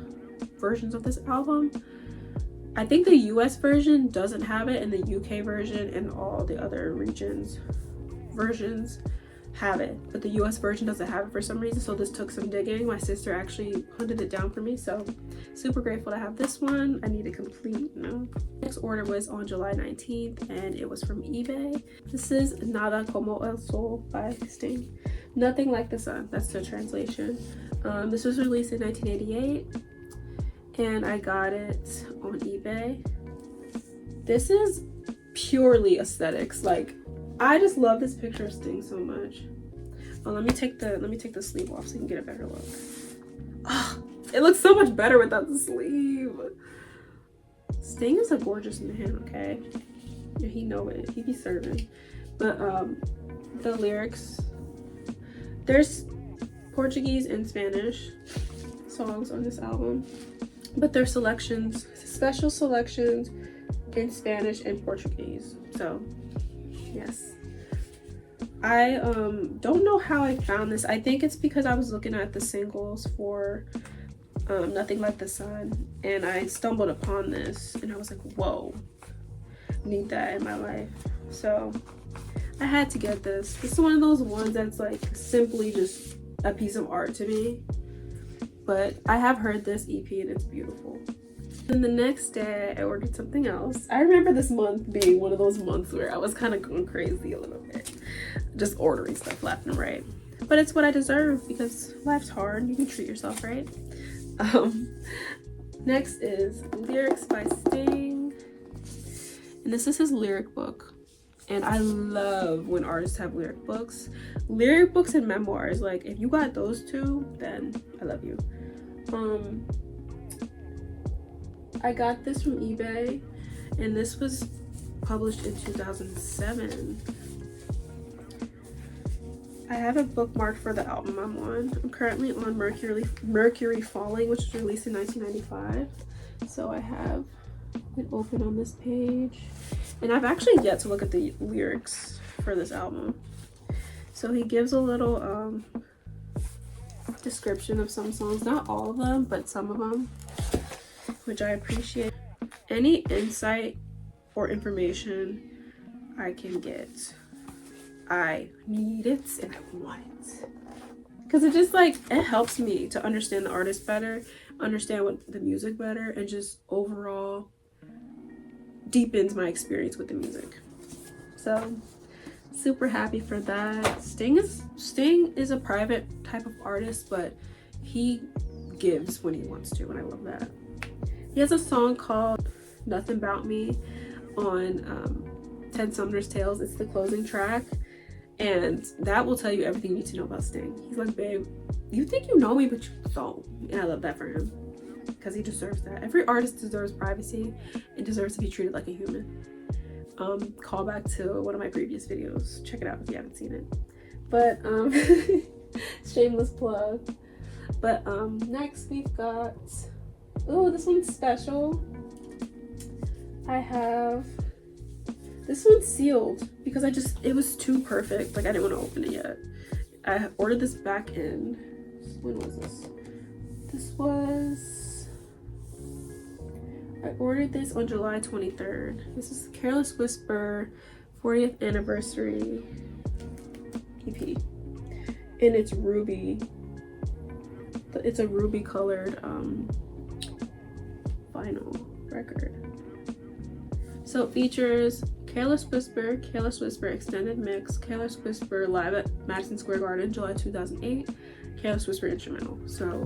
versions of this album. I think the US version doesn't have it, and the UK version and all the other regions versions have it, but the US version doesn't have it for some reason. So this took some digging. My sister actually hunted it down for me, so super grateful to have this one. I need it complete, you know. Next order was on July 19th, and it was from eBay. This is Nada Como El Sol by Sting. Nothing Like the Sun, that's the translation. This was released in 1988, and I got it on eBay. This is purely aesthetics. Like, I just love this picture of Sting so much. Oh, let me take the sleeve off so you can get a better look. Oh, it looks so much better without the sleeve. Sting is a gorgeous man, okay? Yeah, he know it. He be serving. But the lyrics, there's Portuguese and Spanish songs on this album, but there's selections, special selections in Spanish and Portuguese. So yes, I don't know how I found this. I think it's because I was looking at the singles for Nothing Like the Sun, and I stumbled upon this, and I was like, whoa, need that in my life. So I had to get this. This is one of those ones that's like simply just a piece of art to me, but I have heard this EP and it's beautiful. And the next day I ordered something else. I remember this month being one of those months where I was kind of going crazy a little bit, just ordering stuff left and right, but it's what I deserve because life's hard. You can treat yourself, right? Next is Lyrics by Sting, and this is his lyric book, and I love when artists have lyric books and memoirs. Like, if you got those two, then I love you. I got this from eBay, and this was published in 2007. I have it bookmarked for the album I'm on. I'm currently on Mercury Falling, which was released in 1995. So I have it open on this page. And I've actually yet to look at the lyrics for this album. So he gives a little description of some songs. Not all of them, but some of them, which I appreciate. Any insight or information I can get, I need it and I want it, because it just like, it helps me to understand the artist better, understand what the music better, and just overall deepens my experience with the music. So super happy for that. Sting is a private type of artist, but he gives when he wants to, and I love that. He has a song called Nothing About Me on Ted Sumner's Tales. It's the closing track, and that will tell you everything you need to know about Sting. He's like, babe, you think you know me, but you don't. And I love that for him, because he deserves that. Every artist deserves privacy and deserves to be treated like a human. Call back to one of my previous videos. Check it out if you haven't seen it. But shameless plug. But next we've got, oh, this one's special. I have, this one's sealed because it was too perfect. Like, I didn't want to open it yet. I ordered this back in, when was this? I ordered this on July 23rd. This is Careless Whisper 40th Anniversary EP. And it's ruby. It's a ruby colored vinyl record. So it features Careless Whisper Extended Mix, Careless Whisper live at Madison Square Garden, July 2008, Careless Whisper instrumental. So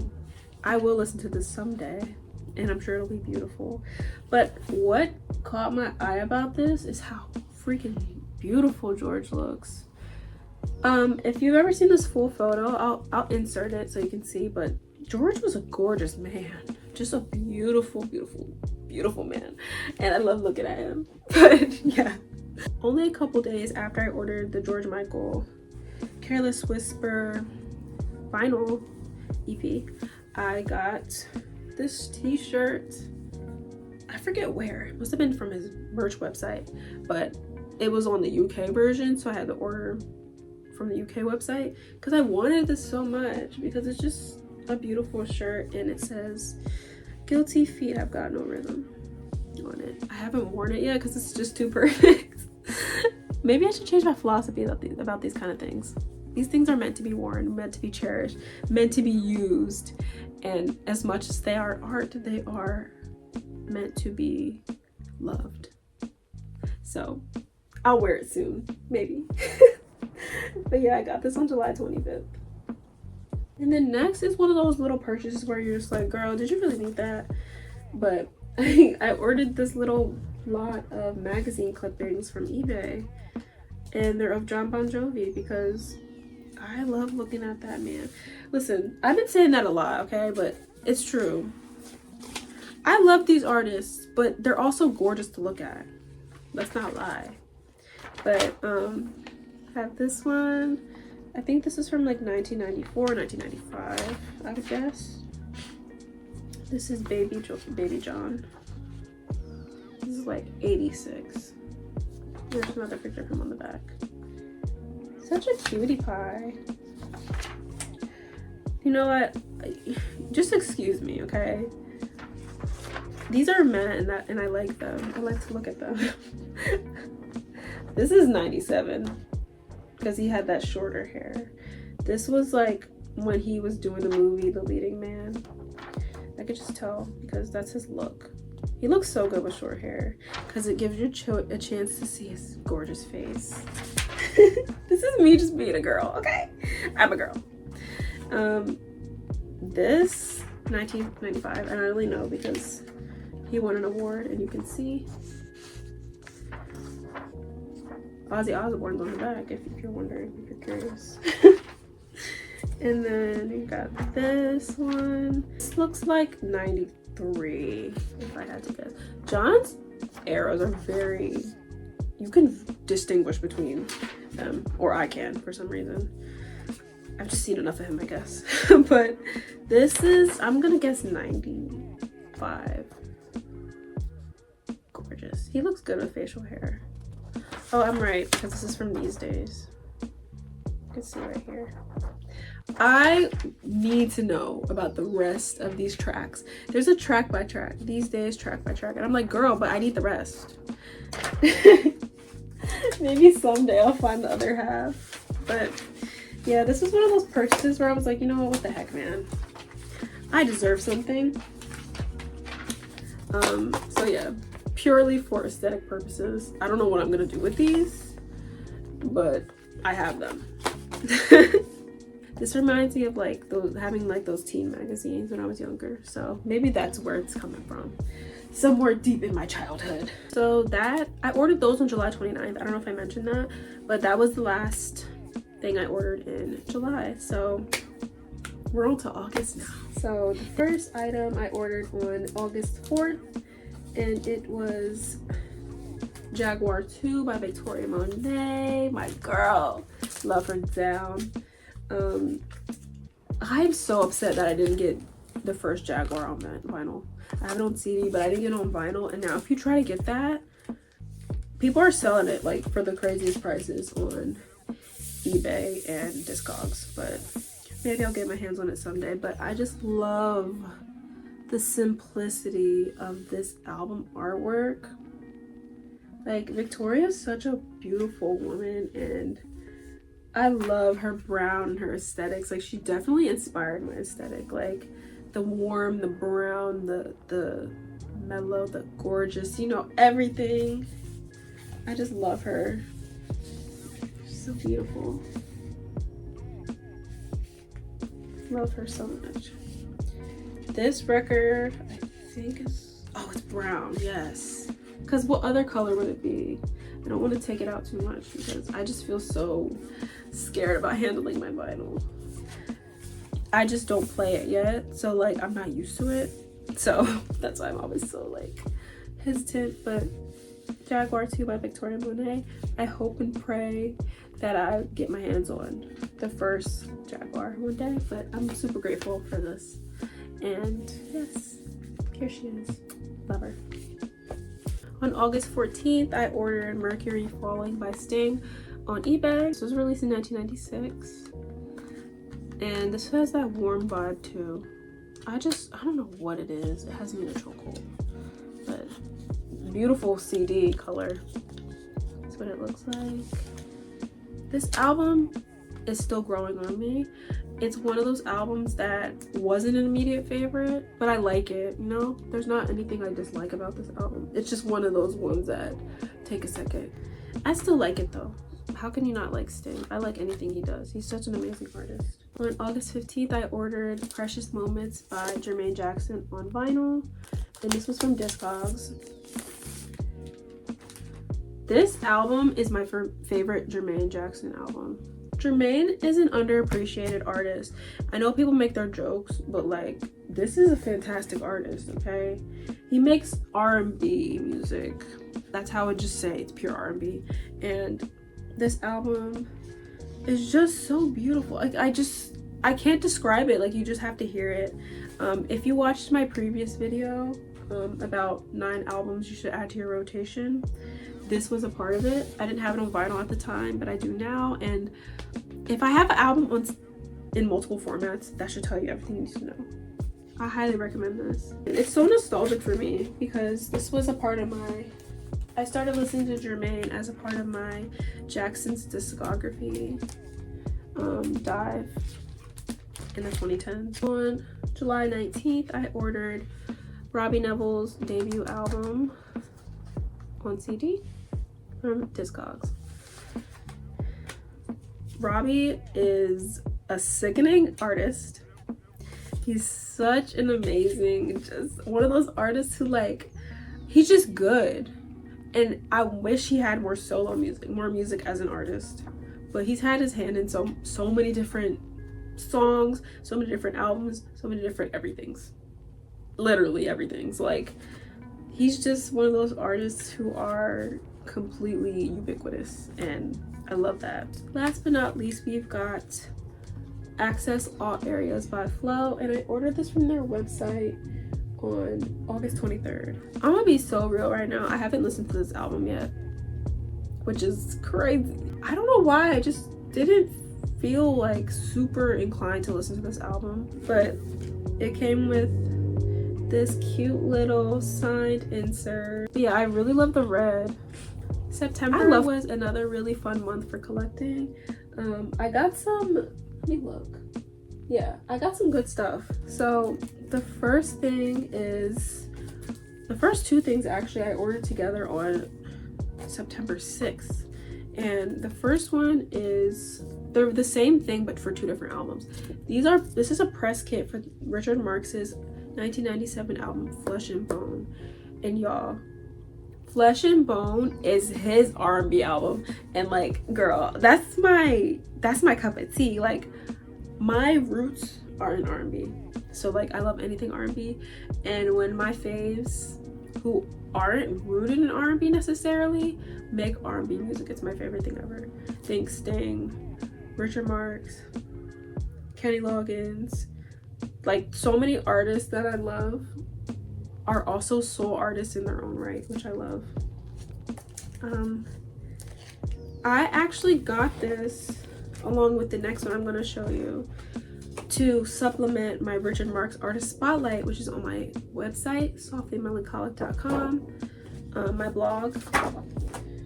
I will listen to this someday, and I'm sure it'll be beautiful. But what caught my eye about this is how freaking beautiful George looks. If you've ever seen this full photo, I'll insert it so you can see, but George was a gorgeous man. Just a beautiful, beautiful, beautiful man. And I love looking at him. But yeah. Only a couple days after I ordered the George Michael Careless Whisper vinyl EP, I got this t-shirt. I forget where. It must have been from his merch website, but it was on the UK version, so I had to order from the UK website because I wanted this so much, because it's just a beautiful shirt, and it says, "Guilty feet have got no rhythm." on it. I haven't worn it yet because it's just too perfect. Maybe I should change my philosophy about these kind of things. These things are meant to be worn, meant to be cherished, meant to be used. And as much as they are art, they are meant to be loved. So I'll wear it soon, maybe. But yeah, I got this on July 25th. And then next is one of those little purchases where you're just like, girl, did you really need that? But I ordered this little lot of magazine clippings from eBay, and they're of Bon Jovi because I love looking at that man. Listen, I've been saying that a lot, okay, but it's true. I love these artists, but they're also gorgeous to look at. Let's not lie. But I have this one. I think this is from like 1994, 1995, I would guess. This is Baby John. This is like 86. There's another picture of him on the back. Such a cutie pie. You know what? Just excuse me, okay? These are men and I like them. I like to look at them. This is 97 because he had that shorter hair. This was like when he was doing the movie The Leading Man. I could just tell because that's his look. He looks so good with short hair because it gives you a chance to see his gorgeous face. This is me just being a girl, okay? I'm a girl. This 1995, and I only know because he won an award, and you can see Ozzy Osbourne's on the back if you're wondering, if you're curious. And then you got this one. This looks like 93, if I had to guess. John's arrows are very, you can distinguish between them, or I can for some reason. I've just seen enough of him, I guess. But this is, I'm gonna guess 95. Gorgeous. He looks good with facial hair. Oh, I'm right, because this is from These Days. You can see right here. I need to know about the rest of these tracks. There's a track by track, These Days, track by track, and I'm like, girl, but I need the rest. Maybe someday I'll find the other half. But yeah, this was one of those purchases where I was like, you know what the heck, man, I deserve something. So yeah, purely for aesthetic purposes. I don't know what I'm gonna do with these, but I have them. This reminds me of like having like those teen magazines when I was younger, so maybe that's where it's coming from, somewhere deep in my childhood. So that, I ordered those on July 29th. I don't know if I mentioned that, but that was the last thing I ordered in July. So we're on to August now. So the first item I ordered on August 4th, and it was Jaguar 2 by Victoria Monet. My girl, love her down. I'm so upset that I didn't get the first Jaguar on vinyl. I have it on CD, but I didn't get it on vinyl. And now if you try to get that, people are selling it like for the craziest prices on eBay and Discogs, but maybe I'll get my hands on it someday. But I just love the simplicity of this album artwork. Like, Victoria's such a beautiful woman, and I love her brown and her aesthetics. Like, she definitely inspired my aesthetic. Like, the warm, the brown, the mellow, the gorgeous, you know, everything. I just love her. She's so beautiful. Love her so much. This record, I think is, oh, it's brown, yes. Because what other color would it be? I don't want to take it out too much because I just feel so scared about handling my vinyl. I just don't play it yet, so like I'm not used to it. So that's why I'm always so like hesitant. But Jaguar 2 by Victoria Monet, I hope and pray that I get my hands on the first Jaguar one day. But I'm super grateful for this. And yes, here she is. Love her. On August 14th, I ordered Mercury Falling by Sting on eBay. This was released in 1996. And this has that warm vibe too. I don't know what it is. It has me in a chokehold. But beautiful CD color. That's what it looks like. This album is still growing on me. It's one of those albums that wasn't an immediate favorite, but I like it, you know? There's not anything I dislike about this album. It's just one of those ones that take a second. I still like it though. How can you not like Sting? I like anything he does. He's such an amazing artist. On August 15th, I ordered Precious Moments by Jermaine Jackson on vinyl, and this was from Discogs. This album is my favorite Jermaine Jackson album. Jermaine is an underappreciated artist. I know people make their jokes, but like, this is a fantastic artist, okay? He makes R&B music. That's how I would just say it's pure R&B. And this album is just so beautiful. Like, I can't describe it. Like, you just have to hear it. If you watched my previous video about 9 albums you should add to your rotation, this was a part of it. I didn't have it on vinyl at the time, but I do now. And if I have an album in multiple formats, that should tell you everything you need to know. I highly recommend this. It's so nostalgic for me because this was a part of I started listening to Jermaine as a part of my Jackson's discography dive in the 2010s. On July 19th, I ordered Robbie Neville's debut album on CD from Discogs. Robbie is a sickening artist. He's such an amazing, just one of those artists who like, he's just good. And I wish he had more solo music, more music as an artist. But he's had his hand in so many different songs, so many different albums, so many different everythings. Literally everything's like, he's just one of those artists who are completely ubiquitous, and I love that. Last but not least, we've got Access All Areas by Flow, and I ordered this from their website on August 23rd. I'm gonna be so real right now. I haven't listened to this album yet, which is crazy. I don't know why. I just didn't feel like super inclined to listen to this album, but it came with this cute little signed insert. But yeah, I really love the red. September was another really fun month for collecting. I got some, let me look. Yeah, I got some good stuff. So the first two things actually I ordered together on September 6th. And the first one is, they're the same thing but for 2 different albums. This is a press kit for Richard Marx's 1997 album Flesh and Bone. And y'all, Flesh and Bone is his R&B album, and like, girl, that's my cup of tea. Like, my roots are in R&B, so like I love anything R&B, and when my faves who aren't rooted in R&B necessarily make R&B music, it's my favorite thing ever. Think Sting, Richard Marx, Kenny Loggins, like so many artists that I love are also soul artists in their own right, which I love. I actually got this along with the next one I'm going to show you to supplement my Richard Marx Artist Spotlight, which is on my website, softlymelancholic.com, my blog.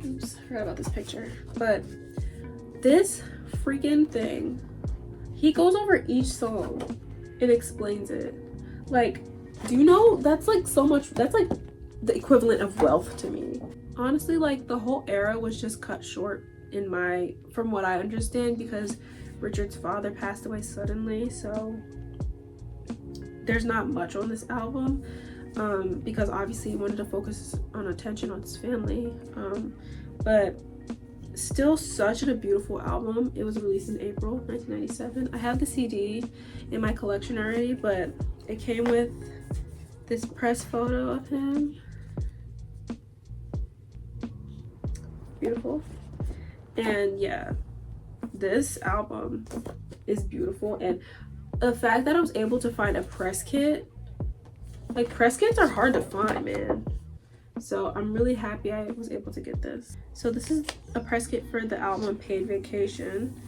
Oops, I forgot about this picture. But this freaking thing, he goes over each song and explains it. Like, do you know, that's like so much, that's like the equivalent of wealth to me. Honestly, like the whole era was just cut short from what I understand, because Richard's father passed away suddenly, so there's not much on this album, because obviously he wanted to focus on attention on his family, but still such a beautiful album. It was released in April 1997. I have the CD in my collection already, but it came with this press photo of him. Beautiful. And yeah, this album is beautiful, and the fact that I was able to find a press kit, like press kits are hard to find, man. So I'm really happy I was able to get this. So this is a press kit for the album Paid Vacation.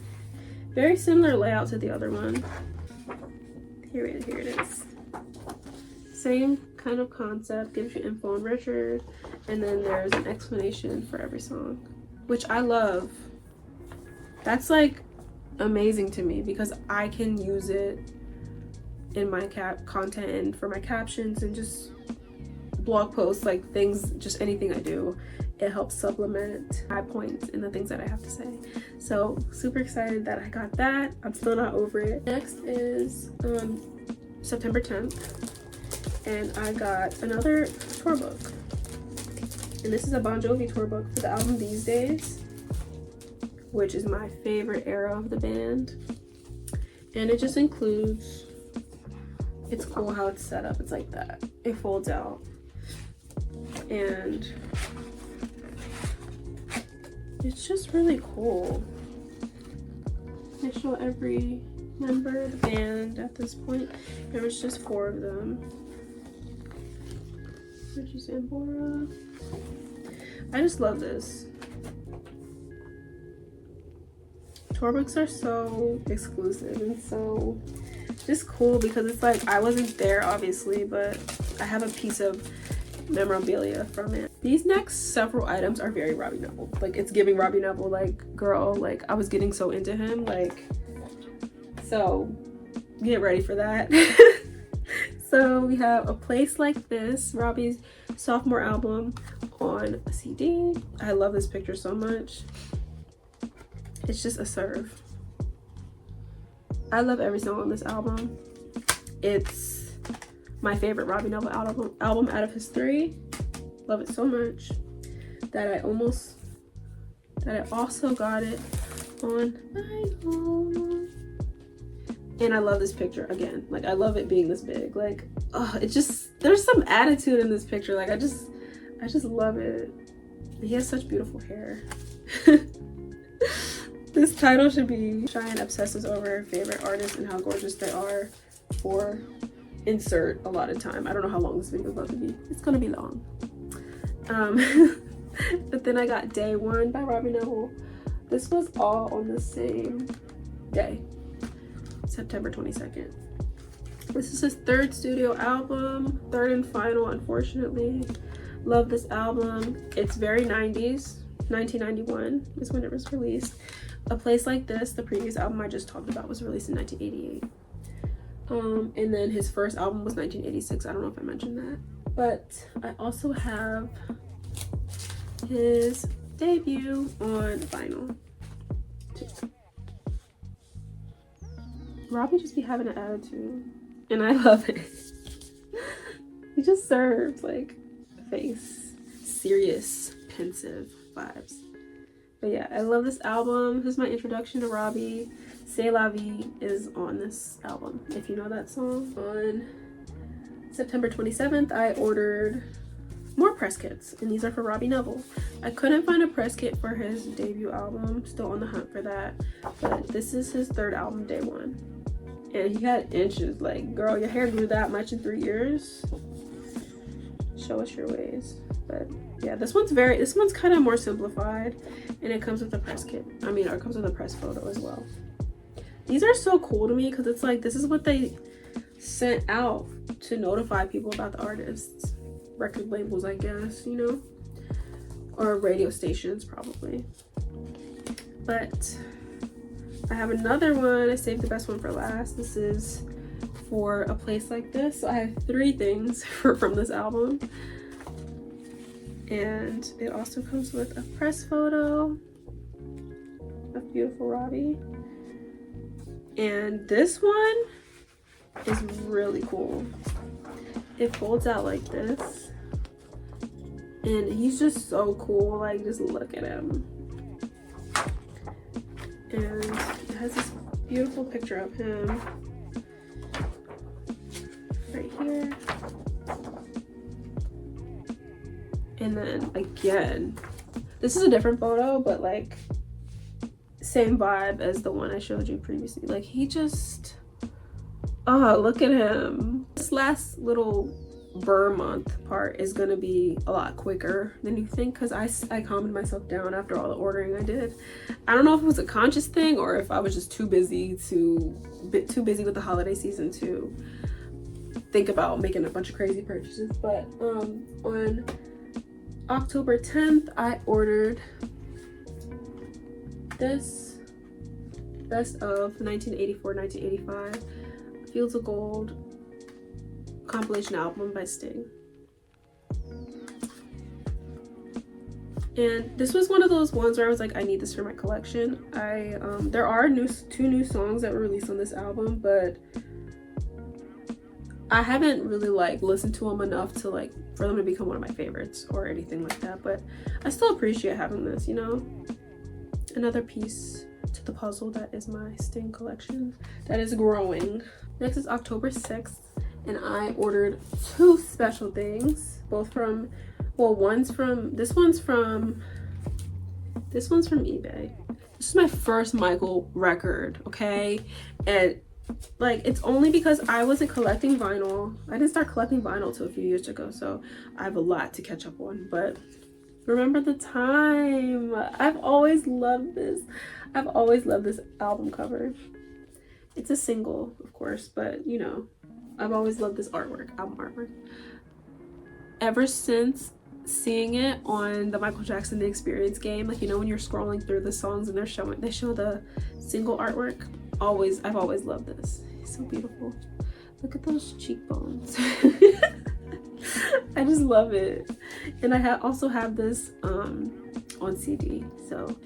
Very similar layout to the other one. Here it is. Same kind of concept, gives you info on Richard, And then there's an explanation for every song, which I love. That's like amazing to me because I can use it in my content and for my captions and just blog posts, like things, just anything I do. It helps supplement my points and the things that I have to say. So super excited that I got that. I'm still not over it. Next is September 10th, and I got another tour book. And this is a Bon Jovi tour book for the album These Days, which is my favorite era of the band. And it just includes, it's cool how it's set up. It's like that. It folds out. And it's just really cool. They show every member of the band at this point. There was just 4 of them. Richie Sambora. I just love this. Tour books are so exclusive and so just cool because it's like I wasn't there obviously, but I have a piece of memorabilia from it. These next several items are very Robbie Neville. Like it's giving Robbie Neville, like girl, like I was getting so into him, like, so get ready for that. So we have A Place Like This, Robbie's sophomore album, on a CD. I love this picture so much. It's just a serve. I love every song on this album. It's my favorite Robbie Neville album out of his 3. Love it so much that I also got it on vinyl. And I love this picture again. Like I love it being this big. Like, oh, it just, there's some attitude in this picture. Like I just love it. He has such beautiful hair. This title should be Cheyenne obsesses over her favorite artists and how gorgeous they are for insert a lot of time. I don't know how long this video is about to be. It's gonna be long. But then I got Day One by Robbie Neville. This was all on the same day, September 22nd. This is his 3rd studio album, 3rd and final, unfortunately. Love this album. It's very 90s. 1991 is when it was released. A Place Like This, the previous album I just talked about, was released in 1988. And then his first album was 1986. I don't know if I mentioned that. But I also have his debut on vinyl too. Robbie just be having an attitude, and I love it. He just serves like face, serious, pensive vibes. But yeah, I love this album. This is my introduction to Robbie. C'est La Vie is on this album, if you know that song. On September 27th, I ordered more press kits, and these are for Robbie Neville. I couldn't find a press kit for his debut album. Still on the hunt for that. But this is his 3rd album, Day One. And he had inches. Like, girl, your hair grew that much in 3 years. Show us your ways. But yeah, this one's kind of more simplified, and it comes with a press kit. I mean, or it comes with a press photo as well. These are so cool to me because it's like, this is what they sent out to notify people about the artists. Record labels, I guess, you know, or radio stations probably. But I have another one. I saved the best one for last. This is for A Place Like This. So I have 3 things from this album. And it also comes with a press photo of beautiful Robbie. And this one is really cool. It folds out like this. And he's just so cool. Like, just look at him. And it has this beautiful picture of him right here. And then again, this is a different photo, but like same vibe as the one I showed you previously. Like, he just, oh, look at him. This last little Burr month part is gonna be a lot quicker than you think, because I calmed myself down after all the ordering I did. I don't know if it was a conscious thing or if I was just too busy with the holiday season to think about making a bunch of crazy purchases. But on October 10th, I ordered this Best of 1984-1985 Fields of Gold compilation album by Sting. And this was one of those ones where I was like, I need this for my collection. There are two new songs that were released on this album, but I haven't really like listened to them enough to like for them to become one of my favorites or anything like that. But I still appreciate having this, you know, another piece to the puzzle that is my Sting collection that is growing. Next is October 6th, and I ordered two special things, both from, well, this one's from eBay. This is my first Michael record, okay? And like, it's only because I wasn't collecting vinyl. I didn't start collecting vinyl till a few years ago, so I have a lot to catch up on. But remember the time. I've always loved this. I've always loved this album cover. It's a single, of course, but you know, I've always loved this artwork, album artwork. Ever since seeing it on the Michael Jackson The Experience game, like, you know, when you're scrolling through the songs and they show the single artwork, I've always loved this. It's so beautiful. Look at those cheekbones. I just love it. And I also have this on CD, so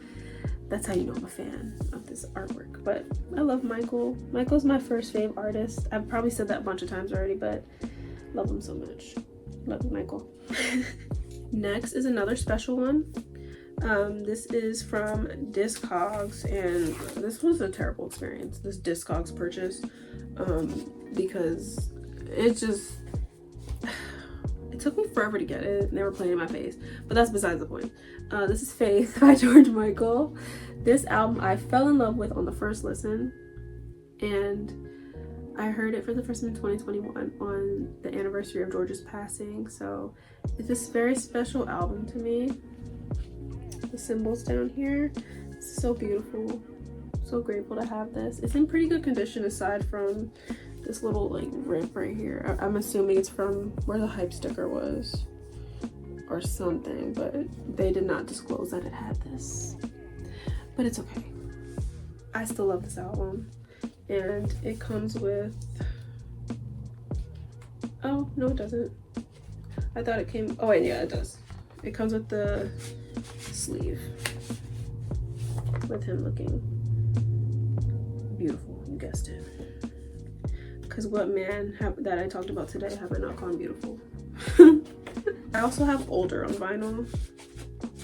that's how you know I'm a fan of this artwork. But I love Michael. Michael's my first fave artist. I've probably said that a bunch of times already, but love him so much. Love you, Michael. Next is another special one. This is from Discogs, and this was a terrible experience, this Discogs purchase, because it took me forever to get it, and they were playing in my face, but that's besides the point. This is Faith by George Michael. This album I fell in love with on the first listen, and I heard it for the first time in 2021 on the anniversary of George's passing, so it's this very special album to me. The symbols down here, it's so beautiful. So grateful to have this. It's in pretty good condition aside from this little like rip right here. I'm assuming it's from where the hype sticker was or something, but they did not disclose that it had this. But it's okay. I still love this album. And it comes with, oh no it doesn't. I thought it came, oh wait, yeah it does. It comes with the sleeve with him looking beautiful, you guessed it. Because what man that I talked about today have I not gone beautiful? I also have Older on vinyl.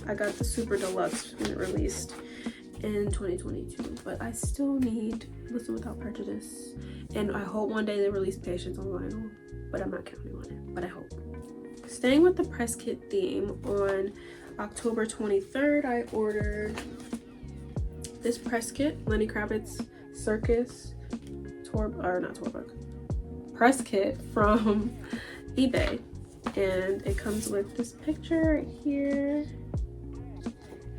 I got the super deluxe when it released in 2022, but I still need Listen Without Prejudice, and I hope one day they release Patience on vinyl, but I'm not counting on it, but I hope. Staying with the press kit theme, on October 23rd I ordered this press kit, Lenny Kravitz Circus press kit from eBay, and it comes with this picture right here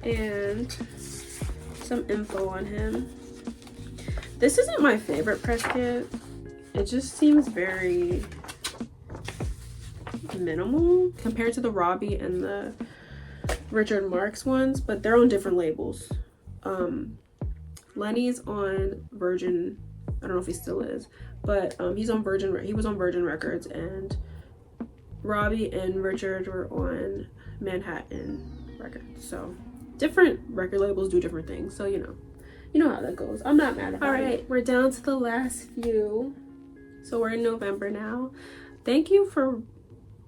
and some info on him. This isn't my favorite press kit. It just seems very minimal compared to the Robbie and the Richard Marx ones, but they're on different labels. Lenny's on Virgin, I don't know if he still is, but he was on Virgin Records, and Robbie and Richard were on Manhattan Records. So different record labels do different things, so you know how that goes. I'm not mad about it. All right, we're down to the last few, so we're in November now. Thank you for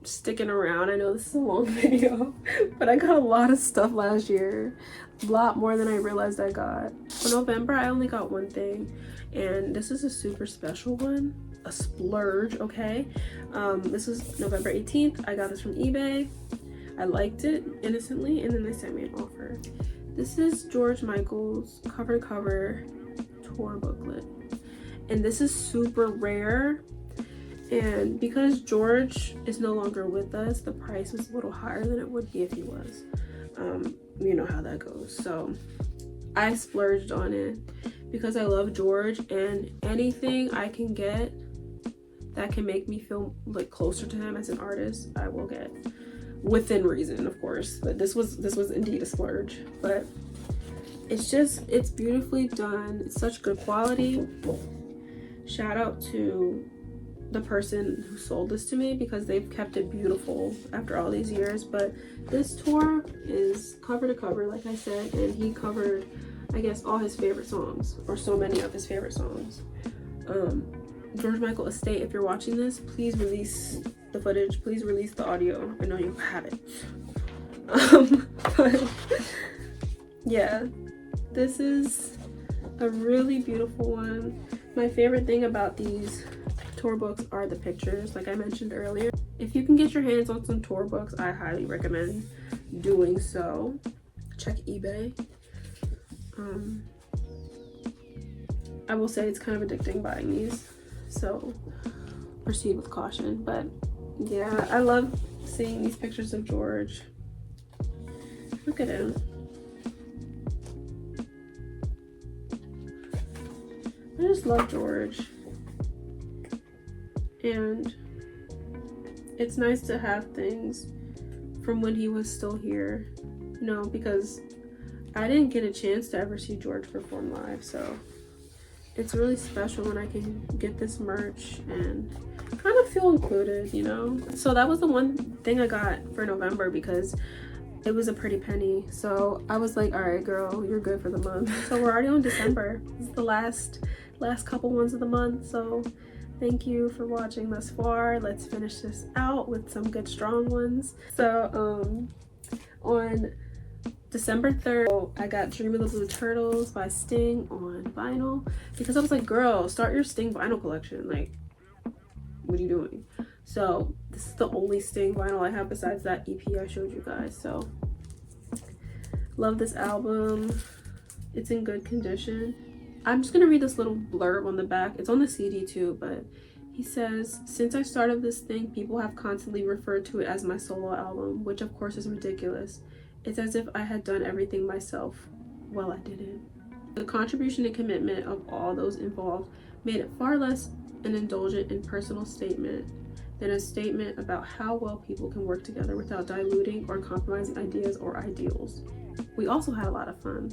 sticking around. I know this is a long video, but I got a lot of stuff last year, a lot more than I realized I got. For November I only got one thing, and this is a super special one, a splurge, okay? This is November 18th. I got this from eBay. I liked it innocently, and then they sent me an offer. This is George Michael's cover to cover tour booklet, and this is super rare, and because George is no longer with us, the price was a little higher than it would be if he was. You know how that goes, so I splurged on it because I love George, and anything I can get that can make me feel like closer to him as an artist, I will get. within reason, of course, but this was indeed a splurge. But it's beautifully done. It's such good quality. Shout out to the person who sold this to me, because they've kept it beautiful after all these years. But this tour is cover to cover, like I said, and he covered, I guess, all his favorite songs, or so many of his favorite songs. George Michael Estate, if you're watching this, please release the footage, please release the audio. I know you have it. But yeah, this is a really beautiful one. My favorite thing about these tour books are the pictures, like I mentioned earlier. If you can get your hands on some tour books, I highly recommend doing so. Check eBay. I will say it's kind of addicting buying these, so proceed with caution. But yeah, I love seeing these pictures of George. Look at him. I just love George. And it's nice to have things from when he was still here, you know, because I didn't get a chance to ever see George perform live, so it's really special when I can get this merch and kind of feel included, you know. So that was the one thing I got for November, because it was a pretty penny. So I was like, all right, girl, you're good for the month. So we're already on December. This is the last couple ones of the month. So thank you for watching thus far. Let's finish this out with some good strong ones. So on December 3rd, I got Dream of the Blue Turtles by Sting on vinyl, because I was like, girl, start your Sting vinyl collection. Like, what are you doing? So this is the only Sting vinyl I have besides that EP I showed you guys. So love this album. It's in good condition. I'm just gonna read this little blurb on the back. It's on the CD too, but he says, since I started this thing, people have constantly referred to it as my solo album, which of course is ridiculous. It's as if I had done everything myself. Well, I didn't. The contribution and commitment of all those involved made it far less an indulgent and personal statement than a statement about how well people can work together without diluting or compromising ideas or ideals. We also had a lot of fun.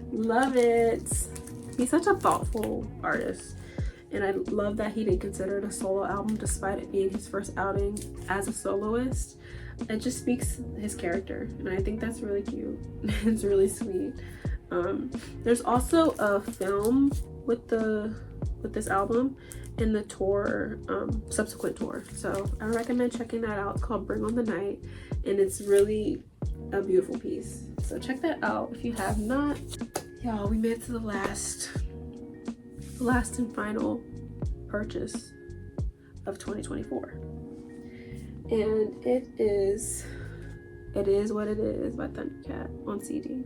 Love it. He's such a thoughtful artist, and I love that he didn't consider it a solo album despite it being his first outing as a soloist. It just speaks his character, and I think that's really cute. It's really sweet. There's also a film with this album in the tour, subsequent tour, so I recommend checking that out. It's called Bring on the Night, and it's really a beautiful piece, so check that out if you have not. Y'all, we made it to the last and final purchase of 2024, and it is What It Is by Thundercat on CD,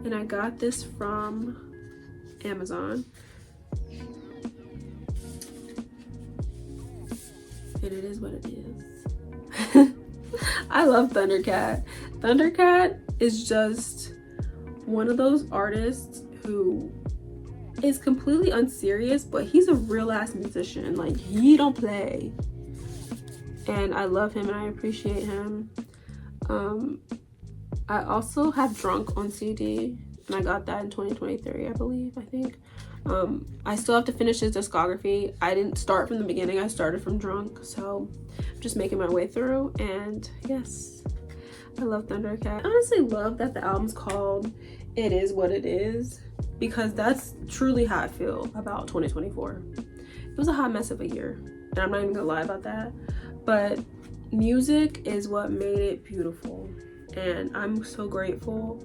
and I got this from Amazon, and it is what it is. I love Thundercat. Thundercat is just one of those artists who is completely unserious, but he's a real ass musician. Like, he don't play, and I love him and I appreciate him. I also have Drunk on CD, and I got that in 2023, I think. I still have to finish his discography. I didn't start from the beginning, I started from Drunk, so I'm just making my way through. And yes, I love Thundercat. I honestly love that the album's called It Is What It Is, because that's truly how I feel about 2024. It was a hot mess of a year, and I'm not even gonna lie about that, but music is what made it beautiful, and I'm so grateful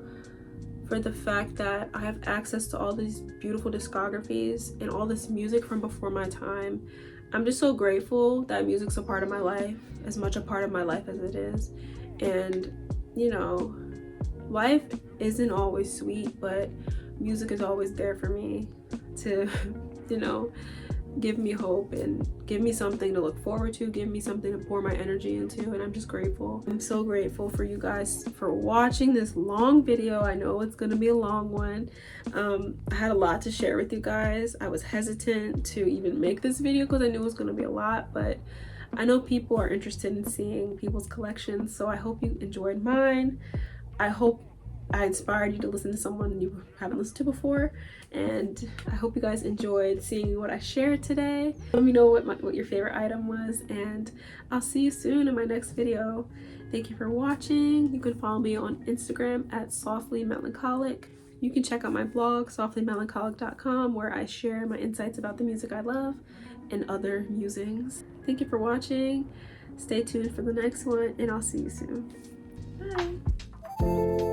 for the fact that I have access to all these beautiful discographies and all this music from before my time. I'm just so grateful that music's a part of my life, as much a part of my life as it is. And you know, life isn't always sweet, but music is always there for me to, you know, give me hope and give me something to look forward to, give me something to pour my energy into, and I'm just grateful. I'm so grateful for you guys for watching this long video. I know it's gonna be a long one. I had a lot to share with you guys. I was hesitant to even make this video because I knew it was gonna be a lot, but I know people are interested in seeing people's collections, so I hope you enjoyed mine. I hope I inspired you to listen to someone you haven't listened to before, and I hope you guys enjoyed seeing what I shared today. Let me know what your favorite item was, and I'll see you soon in my next video. Thank you for watching. You can follow me on Instagram at softlymelancholic. You can check out my blog, softlymelancholic.com, where I share my insights about the music I love and other musings. Thank you for watching. Stay tuned for the next one, and I'll see you soon. Bye.